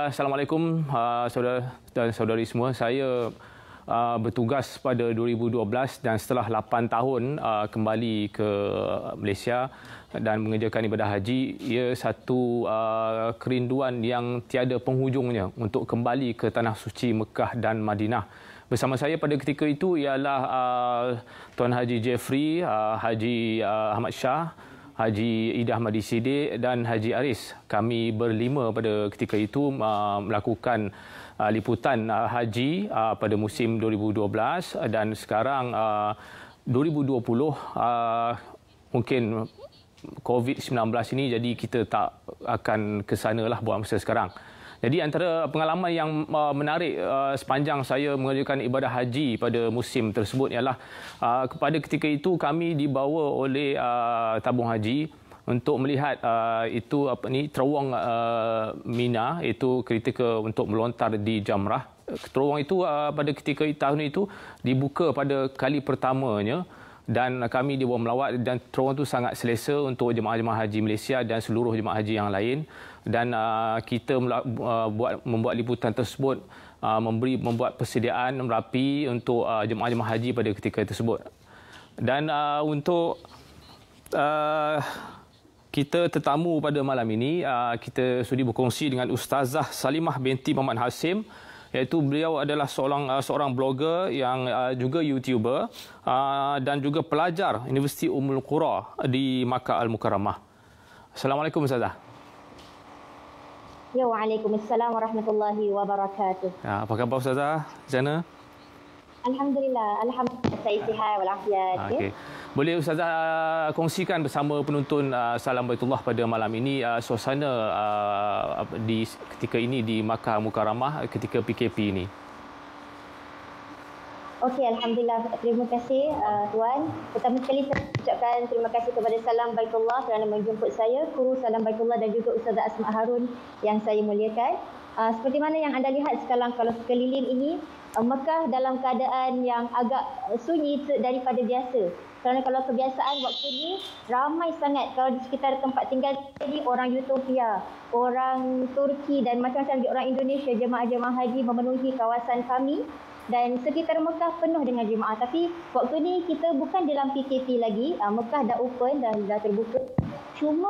Assalamualaikum saudara dan saudari semua. Saya bertugas pada 2012 dan setelah 8 tahun kembali ke Malaysia dan mengerjakan ibadah haji. Ia satu kerinduan yang tiada penghujungnya untuk kembali ke Tanah Suci Mekah dan Madinah. Bersama saya pada ketika itu ialah Tuan Haji Jeffrey, Haji Ahmad Shah, Haji Ida Ahmadi Siddiq dan Haji Aris. Kami berlima pada ketika itu melakukan liputan haji pada musim 2012, dan sekarang 2020 mungkin COVID-19 ini, jadi kita tak akan ke sanalah buat masa sekarang. Jadi antara pengalaman yang menarik sepanjang saya mengerjakan ibadah haji pada musim tersebut ialah pada ketika itu kami dibawa oleh tabung haji untuk melihat terowong Mina, itu ketika untuk melontar di Jamrah. Terowong itu pada ketika tahun itu dibuka pada kali pertamanya, dan kami dibawa melawat, dan terowong itu sangat selesa untuk jemaah-jemaah haji Malaysia dan seluruh jemaah haji yang lain. Dan kita membuat liputan tersebut, membuat persediaan merapi untuk jemaah-jemaah haji pada ketika tersebut. Dan untuk kita tetamu pada malam ini, kita sudi berkongsi dengan Ustazah Salimah binti Muhammad Hasim, iaitu beliau adalah seorang blogger yang juga YouTuber dan juga pelajar Universiti Ummul Qura di Makkah Al-Mukarramah. Assalamualaikum Ustazah. Ya, waalaikumsalam warahmatullahi wabarakatuh. Apa khabar Ustazah? Jana? Alhamdulillah, saya sihat walafiat. Okey. Boleh Ustazah kongsikan bersama penonton Salam Baitullah pada malam ini suasana di ketika ini di Makkah Mukarramah ketika PKP ini? Okey, alhamdulillah. Terima kasih Tuan. Pertama sekali saya ucapkan terima kasih kepada Salam Baitullah kerana menjemput saya, kuru Salam Baitullah, dan juga Ustazah Asma Harun yang saya muliakan. Seperti mana yang anda lihat sekarang, kalau sekeliling ini Mekah dalam keadaan yang agak sunyi daripada biasa. Kerana kalau kebiasaan waktu ni ramai sangat, kalau di sekitar tempat tinggal ini, orang Utopia, orang Turki dan macam-macam orang Indonesia, jemaah-jemaah haji memenuhi kawasan kami, dan sekitar Mekah penuh dengan jemaah. Tapi waktu ni kita bukan dalam PKP lagi, Mekah dah open dan dah terbuka. Cuma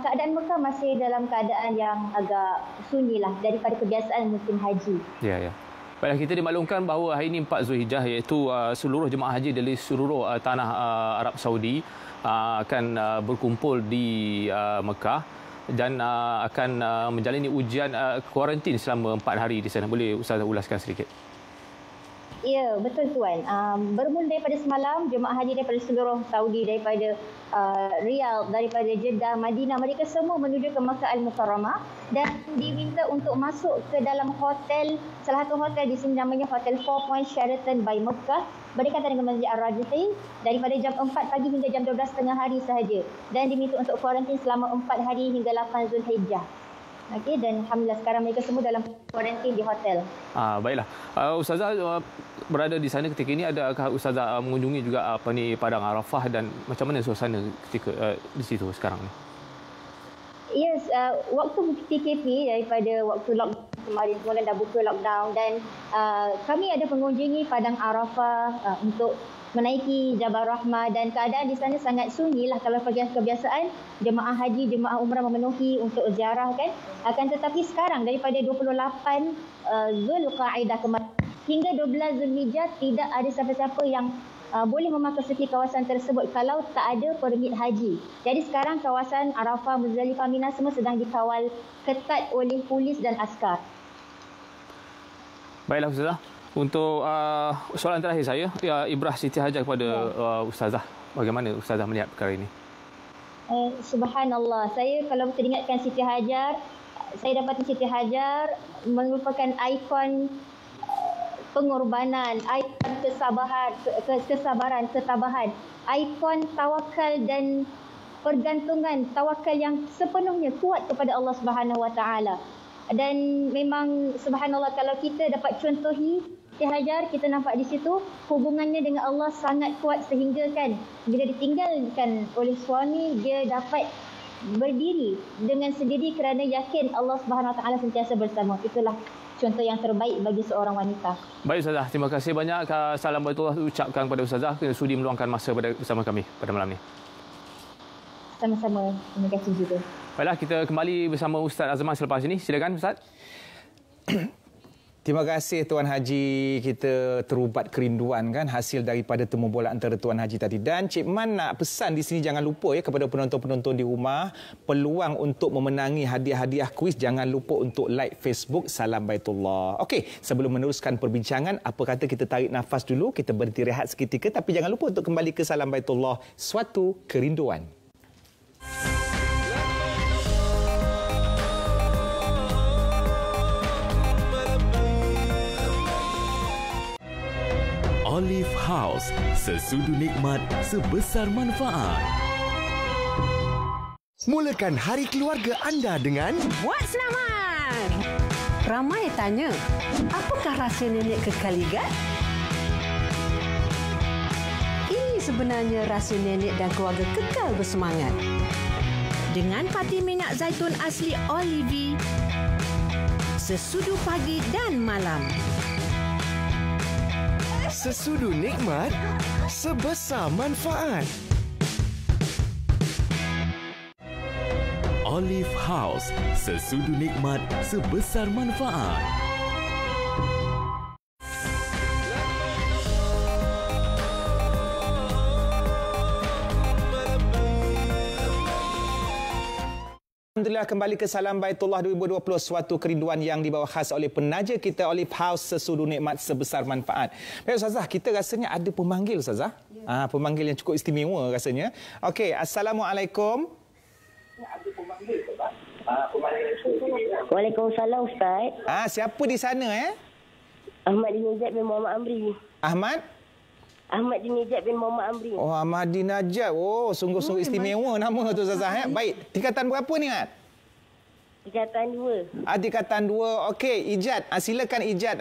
keadaan Mekah masih dalam keadaan yang agak sunyi lah daripada kebiasaan musim haji. Ya. Baiklah, kita dimaklumkan bahawa hari ini 4 Zulhijjah, iaitu seluruh jemaah haji dari seluruh tanah Arab Saudi akan berkumpul di Mekah dan akan menjalani ujian kuarantin selama 4 hari di sana. Boleh Ustaz ulaskan sedikit? Ya, betul Tuan. Bermula daripada semalam, jemaah haji daripada seluruh Saudi, daripada Riyadh, daripada Jeddah, Madinah, mereka semua menuju ke Makkah Al-Mukarramah dan diminta untuk masuk ke dalam hotel, salah satu hotel di sini namanya Hotel 4 Point Sheraton by Mekah, berdekatan dengan Masjid Ar-Rajihin, daripada jam 4 pagi hingga jam 12 tengah hari sahaja, dan diminta untuk kuarantin selama 4 hari hingga 8 Zulhijjah. Okey, dan alhamdulillah sekarang mereka semua dalam kuarantin di hotel. Baiklah. Ustazah berada di sana ketika ini, adakah Ustazah mengunjungi juga Padang Arafah, dan macam mana suasana ketika di situ sekarang ni? Yes, waktu PKP, daripada waktu lockdown kemarin, kemudian dah buka lockdown, dan kami ada mengunjungi Padang Arafah untuk menaiki Jabal Rahmah dan keadaan di sana sangat sunyi lah kalau kebiasaan jemaah haji, jemaah umrah memenuhi untuk ziarah kan. Akan tetapi sekarang daripada 28 Zulqa'dah hingga 12 Zulhijjah tidak ada siapa-siapa yang boleh memasuki kawasan tersebut kalau tak ada permit haji. Jadi sekarang kawasan Arafah, Muzdalifah, Mina semua sedang dikawal ketat oleh polis dan askar. Baiklah Ustazah. Untuk soalan terakhir saya, Ibrah Siti Hajar kepada Ustazah. Bagaimana Ustazah melihat perkara ini? Subhanallah. Saya kalau teringatkan Siti Hajar, saya dapati Siti Hajar merupakan ikon pengorbanan, ikon kesabaran, ketabahan, ikon tawakal dan pergantungan, tawakal yang sepenuhnya kuat kepada Allah Subhanahu Wa Taala. Dan memang subhanallah kalau kita dapat contohi Siti Hajar, kita nampak di situ hubungannya dengan Allah sangat kuat sehingga kan bila ditinggalkan oleh suami, dia dapat berdiri dengan sendiri kerana yakin Allah Subhanahu Wa Taala sentiasa bersama. Itulah contoh yang terbaik bagi seorang wanita. Baik Ustazah, terima kasih banyak. Salam baitullah ucapkan kepada Ustazah kerana sudi meluangkan masa bersama kami pada malam ini. Sama-sama, terima kasih juga. Baiklah, kita kembali bersama Ustaz Azman selepas ini. Silakan Ustaz. Terima kasih Tuan Haji, kita terubat kerinduan kan hasil daripada temu bola antara Tuan Haji tadi. Dan Cik Man nak pesan di sini jangan lupa ya kepada penonton-penonton di rumah, peluang untuk memenangi hadiah-hadiah kuis jangan lupa untuk like Facebook Salam Baitullah. Okey, sebelum meneruskan perbincangan, apa kata kita tarik nafas dulu, kita berhenti rehat seketika tapi jangan lupa untuk kembali ke Salam Baitullah, suatu kerinduan. Olive House, sesudu nikmat sebesar manfaat. Mulakan hari keluarga anda dengan Buat selamat! Ramai tanya, apakah rahsia nenek kekal ligat? Ini sebenarnya rahsia nenek dan keluarga kekal bersemangat. Dengan parti minyak zaitun asli Olive, sesudu pagi dan malam. sesudu nikmat sebesar manfaat. Olive House, sesudu nikmat sebesar manfaat. Alhamdulillah, kembali ke Salam Baitullah 2020, suatu kerinduan yang dibawa khas oleh penaja kita Olive House, sesudu nikmat sebesar manfaat. Baik Ustazah, kita rasanya ada pemanggil Ustazah. Ya. Pemanggil yang cukup istimewa rasanya. Okey, Assalamualaikum. Waalaikumsalam Ustaz. Siapa di sana Ahmad Dinajat bin Muhammad Amri. Ahmad Dinajat bin Muhammad Amri. Oh, Ahmad Dinajat. Oh, sungguh-sungguh istimewa nama tu Ustazah. Baik, tingkatan berapa ni Tingkatan 2. Tingkatan 2. Okey, Ijat. Silakan Ijat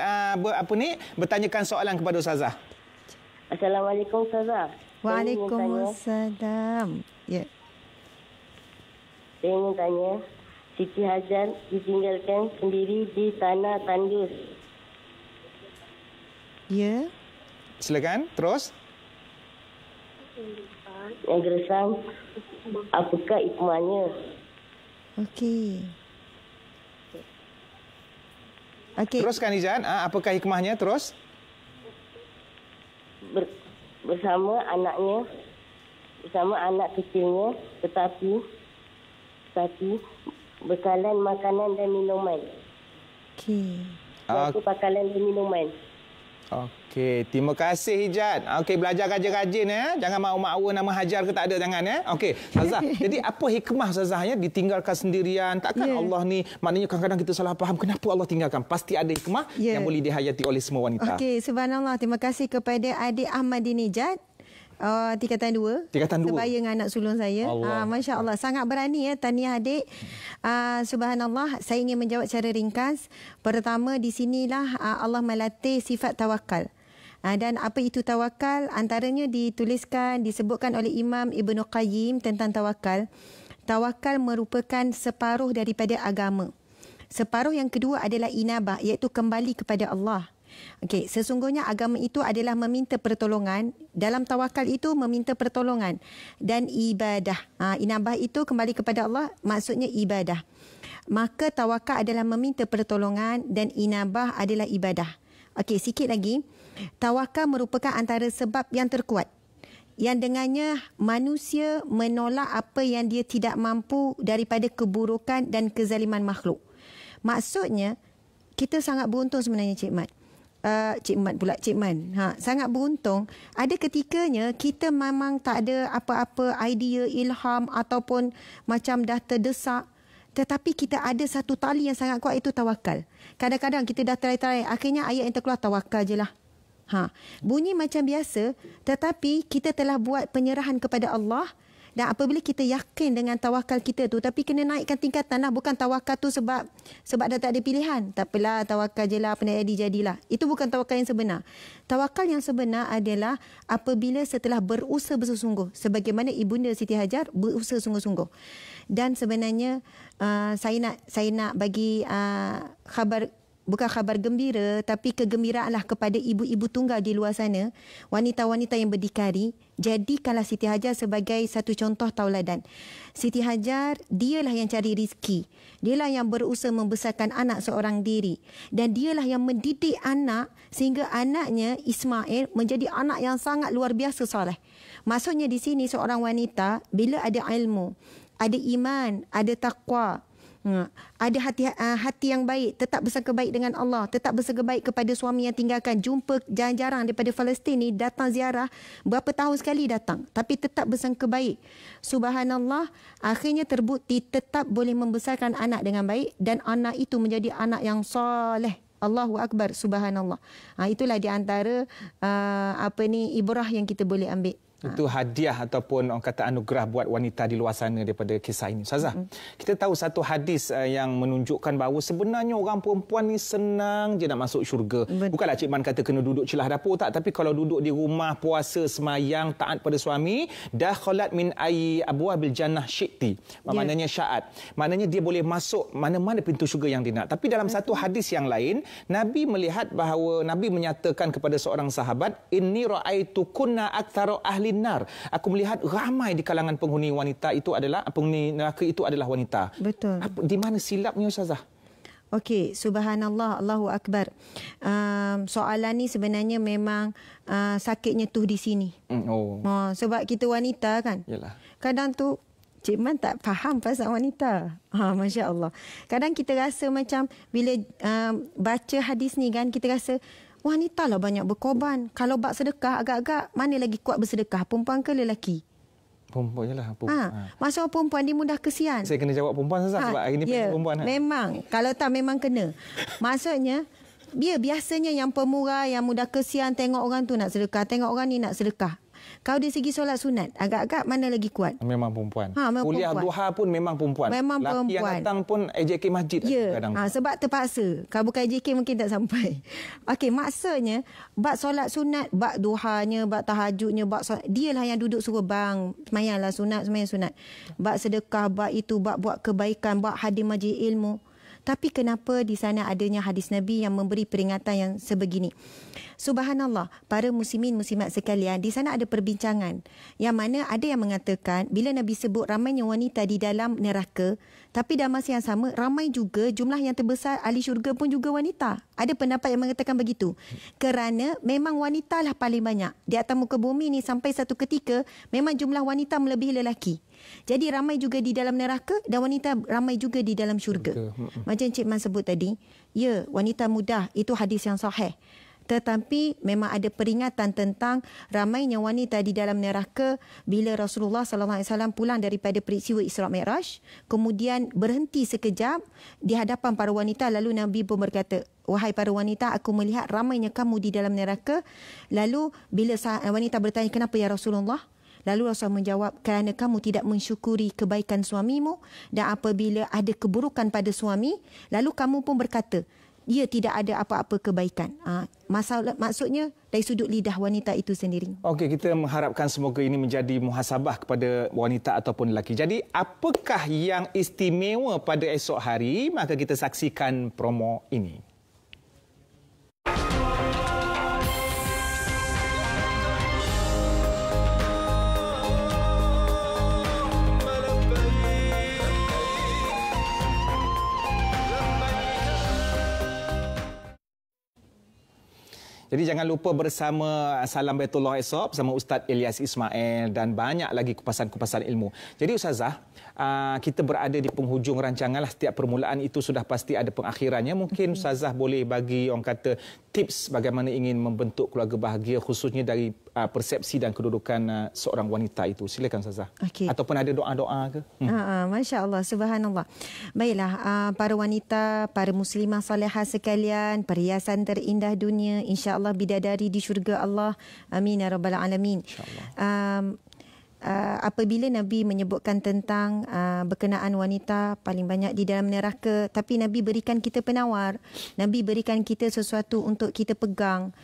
bertanyakan soalan kepada Ustazah. Assalamualaikum Ustazah. Waalaikumsalam. Ya. Saya ingin tanya, Siti Hajar ditinggalkan sendiri di tanah tandus. Ya. Silakan, terus. Yang gersam, apakah hikmahnya? Okey. Teruskan Ijat. Apakah hikmahnya? Terus. Bersama anaknya, bersama anak kecilnya, tetapi bekalan makanan dan minuman. Okey. Itu bekalan dan minuman. Okey, terima kasih Hijat. Okey, belajar rajin-rajin Jangan mahu-mahu nama Hajar ke tak ada jangan Okey, Ustazah. Jadi apa hikmah Ustazah ditinggalkan sendirian? Takkan Allah ni, maknanya kadang-kadang kita salah faham kenapa Allah tinggalkan. Pasti ada hikmah yang boleh dihayati oleh semua wanita. Okey, subhanallah. Terima kasih kepada adik Ahmad Dinajat. Tingkatan 2. Sebaya dengan anak sulung saya. Masya Allah. Sangat berani tahniah adik. Subhanallah. Saya ingin menjawab secara ringkas. Pertama, di sinilah Allah melatih sifat tawakal. Dan apa itu tawakal? Antaranya disebutkan oleh Imam Ibn Qayyim tentang tawakal. Tawakal merupakan separuh daripada agama. Separuh yang kedua adalah inabah, iaitu kembali kepada Allah. Okey, sesungguhnya agama itu adalah meminta pertolongan. Dalam tawakal itu meminta pertolongan dan ibadah. Inabah itu kembali kepada Allah, maksudnya ibadah. Maka tawakal adalah meminta pertolongan dan inabah adalah ibadah. Okey, sikit lagi. Tawakal merupakan antara sebab yang terkuat yang dengannya manusia menolak apa yang dia tidak mampu daripada keburukan dan kezaliman makhluk. Maksudnya, kita sangat beruntung sebenarnya Cik Man. Cik Man. Sangat beruntung. Ada ketikanya kita memang tak ada apa-apa idea, ilham ataupun macam dah terdesak. Tetapi kita ada satu tali yang sangat kuat, itu tawakal. Kadang-kadang kita dah try-try, akhirnya ayat yang terkeluar tawakal je lah. Bunyi macam biasa, tetapi kita telah buat penyerahan kepada Allah. Dan apabila kita yakin dengan tawakal kita tu, tapi kena naikkan tingkatan lah. Bukan tawakal tu sebab dah tak ada pilihan. Tak apalah, tawakal je lah, apa nak jadilah. Itu bukan tawakal yang sebenar. Tawakal yang sebenar adalah apabila setelah berusaha bersungguh-sungguh. Sebagaimana Ibunda Siti Hajar berusaha sungguh-sungguh. Dan sebenarnya saya nak bagi khabar, bukan khabar gembira, tapi kegembiraanlah kepada ibu-ibu tunggal di luar sana, wanita-wanita yang berdikari. Jadikanlah Siti Hajar sebagai satu contoh tauladan. Siti Hajar, dialah yang cari rezeki. Dialah yang berusaha membesarkan anak seorang diri. Dan dialah yang mendidik anak sehingga anaknya Ismail menjadi anak yang sangat luar biasa soleh. Maksudnya di sini seorang wanita bila ada ilmu, ada iman, ada taqwa, ada hati yang baik, tetap bersangka baik dengan Allah, tetap bersangka baik kepada suami yang tinggalkan, jumpa jarang-jarang daripada Palestin ni, datang ziarah, berapa tahun sekali datang, tapi tetap bersangka baik. Subhanallah, akhirnya terbukti tetap boleh membesarkan anak dengan baik dan anak itu menjadi anak yang soleh. Allahu Akbar, subhanallah. Itulah di antara ibrah yang kita boleh ambil. Itu hadiah ataupun orang kata anugerah buat wanita di luar sana daripada kisah ini. Ustazah, kita tahu satu hadis yang menunjukkan bahawa sebenarnya orang perempuan ni senang je nak masuk syurga. Bukanlah Cik Man kata kena duduk celah dapur, tak. Tapi kalau duduk di rumah, puasa, semayang, taat pada suami, dakhalat min ayyi abwabil jannah syi'ti. Maknanya syaat. Maknanya dia boleh masuk mana-mana pintu syurga yang dia nak. Tapi dalam satu hadis yang lain, Nabi melihat bahawa, Nabi menyatakan kepada seorang sahabat, inni ra'aitu kunna aktsara ahli nar. Aku melihat ramai di kalangan penghuni wanita itu adalah penghuni neraka itu adalah wanita. Betul. Di mana silapnya Ustazah? Okey, subhanallah, Allahu Akbar. Soalan ni sebenarnya memang sakitnya tu di sini. Sebab kita wanita kan. Yalah. Kadang tu Cik Man tak faham pasal wanita. Masya Allah. Kadang kita rasa macam bila baca hadis ni kan, kita rasa wanita lah banyak berkorban. Kalau bak sedekah, agak-agak mana lagi kuat bersedekah? Perempuan ke lelaki? Perempuan je lah. Masalah perempuan dia mudah kesian. Saya kena jawab perempuan Ustaz sebab hari ni perempuan. Memang. Kalau tak memang kena. Maksudnya, biasanya yang pemurah, yang mudah kesian, tengok orang tu nak sedekah, tengok orang ni nak sedekah. Kalau dari segi solat sunat, agak-agak mana lagi kuat? Memang perempuan. Memang kuliah perempuan. duha pun memang perempuan. Memang laki perempuan. Yang datang pun AJK masjid. Kadang. Sebab terpaksa. Kalau bukan AJK mungkin tak sampai. Okey, maksudnya, bab solat sunat, bab duhanya, bab tahajudnya, bab solat, dialah yang duduk suruh bang, semayanglah sunat, semayang sunat. Bab sedekah, bab itu, bab buat kebaikan, bab hadir majlis ilmu. Tapi kenapa di sana adanya hadis Nabi yang memberi peringatan yang sebegini? Subhanallah, para muslimin muslimat sekalian, di sana ada perbincangan yang mana ada yang mengatakan bila Nabi sebut ramainya wanita di dalam neraka, tapi dalam masa yang sama ramai juga jumlah yang terbesar ahli syurga pun juga wanita. Ada pendapat yang mengatakan begitu. Kerana memang wanita lah paling banyak. Di atas muka bumi ni sampai satu ketika memang jumlah wanita melebihi lelaki. Jadi ramai juga di dalam neraka dan wanita ramai juga di dalam syurga. Macam Cik Man sebut tadi, ya, wanita mudah, itu hadis yang sahih. Tetapi memang ada peringatan tentang ramainya wanita di dalam neraka bila Rasulullah SAW pulang daripada peristiwa Isra Mi'raj, kemudian berhenti sekejap di hadapan para wanita, lalu Nabi pun berkata, wahai para wanita, aku melihat ramainya kamu di dalam neraka. Lalu bila wanita bertanya, kenapa ya Rasulullah? Lalu Rasul menjawab, kerana kamu tidak mensyukuri kebaikan suamimu, dan apabila ada keburukan pada suami, lalu kamu pun berkata, dia tidak ada apa-apa kebaikan. Maksudnya dari sudut lidah wanita itu sendiri. Okey, kita mengharapkan semoga ini menjadi muhasabah kepada wanita ataupun lelaki. Jadi, apakah yang istimewa pada esok hari? Maka kita saksikan promo ini. Jadi jangan lupa bersama Salam Baitullah esok bersama Ustaz Ilyas Ismail dan banyak lagi kupasan-kupasan ilmu. Jadi Ustazah, kita berada di penghujung rancangan lah. Setiap permulaan itu sudah pasti ada pengakhirannya. Mungkin Ustazah boleh bagi orang kata tips bagaimana ingin membentuk keluarga bahagia khususnya dari persepsi dan kedudukan seorang wanita itu. Silakan Ustazah. Ataupun ada doa-doa ke? Masya Allah, subhanallah. Baiklah, para wanita, para muslimah salihah sekalian, perhiasan terindah dunia, insya-Allah bidadari di syurga Allah. Amin ya rabbal alamin. Apabila Nabi menyebutkan tentang berkenaan wanita paling banyak di dalam neraka, tapi Nabi berikan kita penawar, Nabi berikan kita sesuatu untuk kita pegang.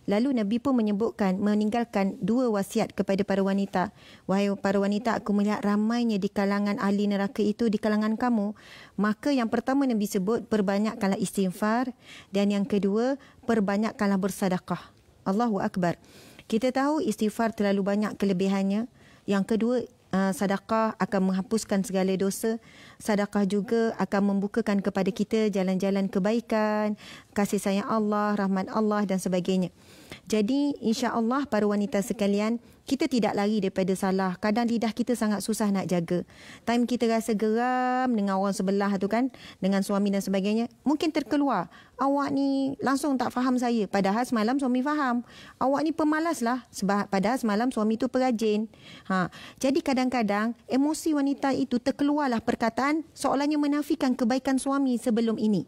Lalu Nabi pun meninggalkan 2 wasiat kepada para wanita. Wahai para wanita, aku melihat ramainya di kalangan ahli neraka itu di kalangan kamu. Maka yang pertama Nabi sebut, perbanyakkanlah istighfar, dan yang kedua, perbanyakkanlah bersedekah. Allahu Akbar. Kita tahu istighfar terlalu banyak kelebihannya. Yang kedua, sedekah akan menghapuskan segala dosa. Sedekah juga akan membukakan kepada kita jalan-jalan kebaikan, kasih sayang Allah, rahmat Allah dan sebagainya. Jadi insya-Allah para wanita sekalian, kita tidak lari daripada salah. Kadang lidah kita sangat susah nak jaga. Time kita rasa geram dengan orang sebelah tu kan, dengan suami dan sebagainya, mungkin terkeluar, awak ni langsung tak faham saya. Padahal semalam suami faham. Awak ni pemalas lah. Padahal semalam suami tu perajin. Jadi kadang-kadang emosi wanita itu terkeluarlah perkataan seolahnya menafikan kebaikan suami sebelum ini.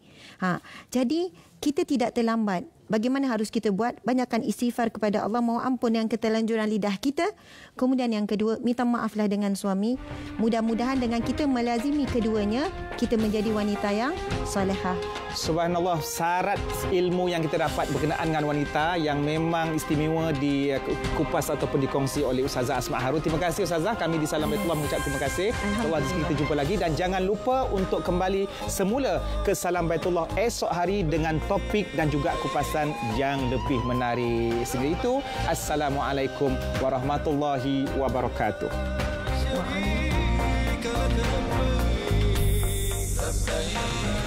Jadi kita tidak terlambat. Bagaimana harus kita buat? Banyakkan istighfar kepada Allah, mohon ampun yang keterlanjuran lidah kita. Kemudian yang kedua, minta maaflah dengan suami. Mudah-mudahan dengan kita melazimi keduanya, kita menjadi wanita yang salihah. Subhanallah, syarat ilmu yang kita dapat berkenaan dengan wanita yang memang istimewa dikupas ataupun dikongsi oleh Ustazah Asma Harun. Terima kasih Ustazah. Kami di Salam Baitullah mengucap terima kasih. Allah kita jumpa lagi dan jangan lupa untuk kembali semula ke Salam Baitullah esok hari dengan topik dan juga kupasan yang lebih menarik. Sehingga itu, Assalamualaikum warahmatullahi wabarakatuh. Waalaikumsalam.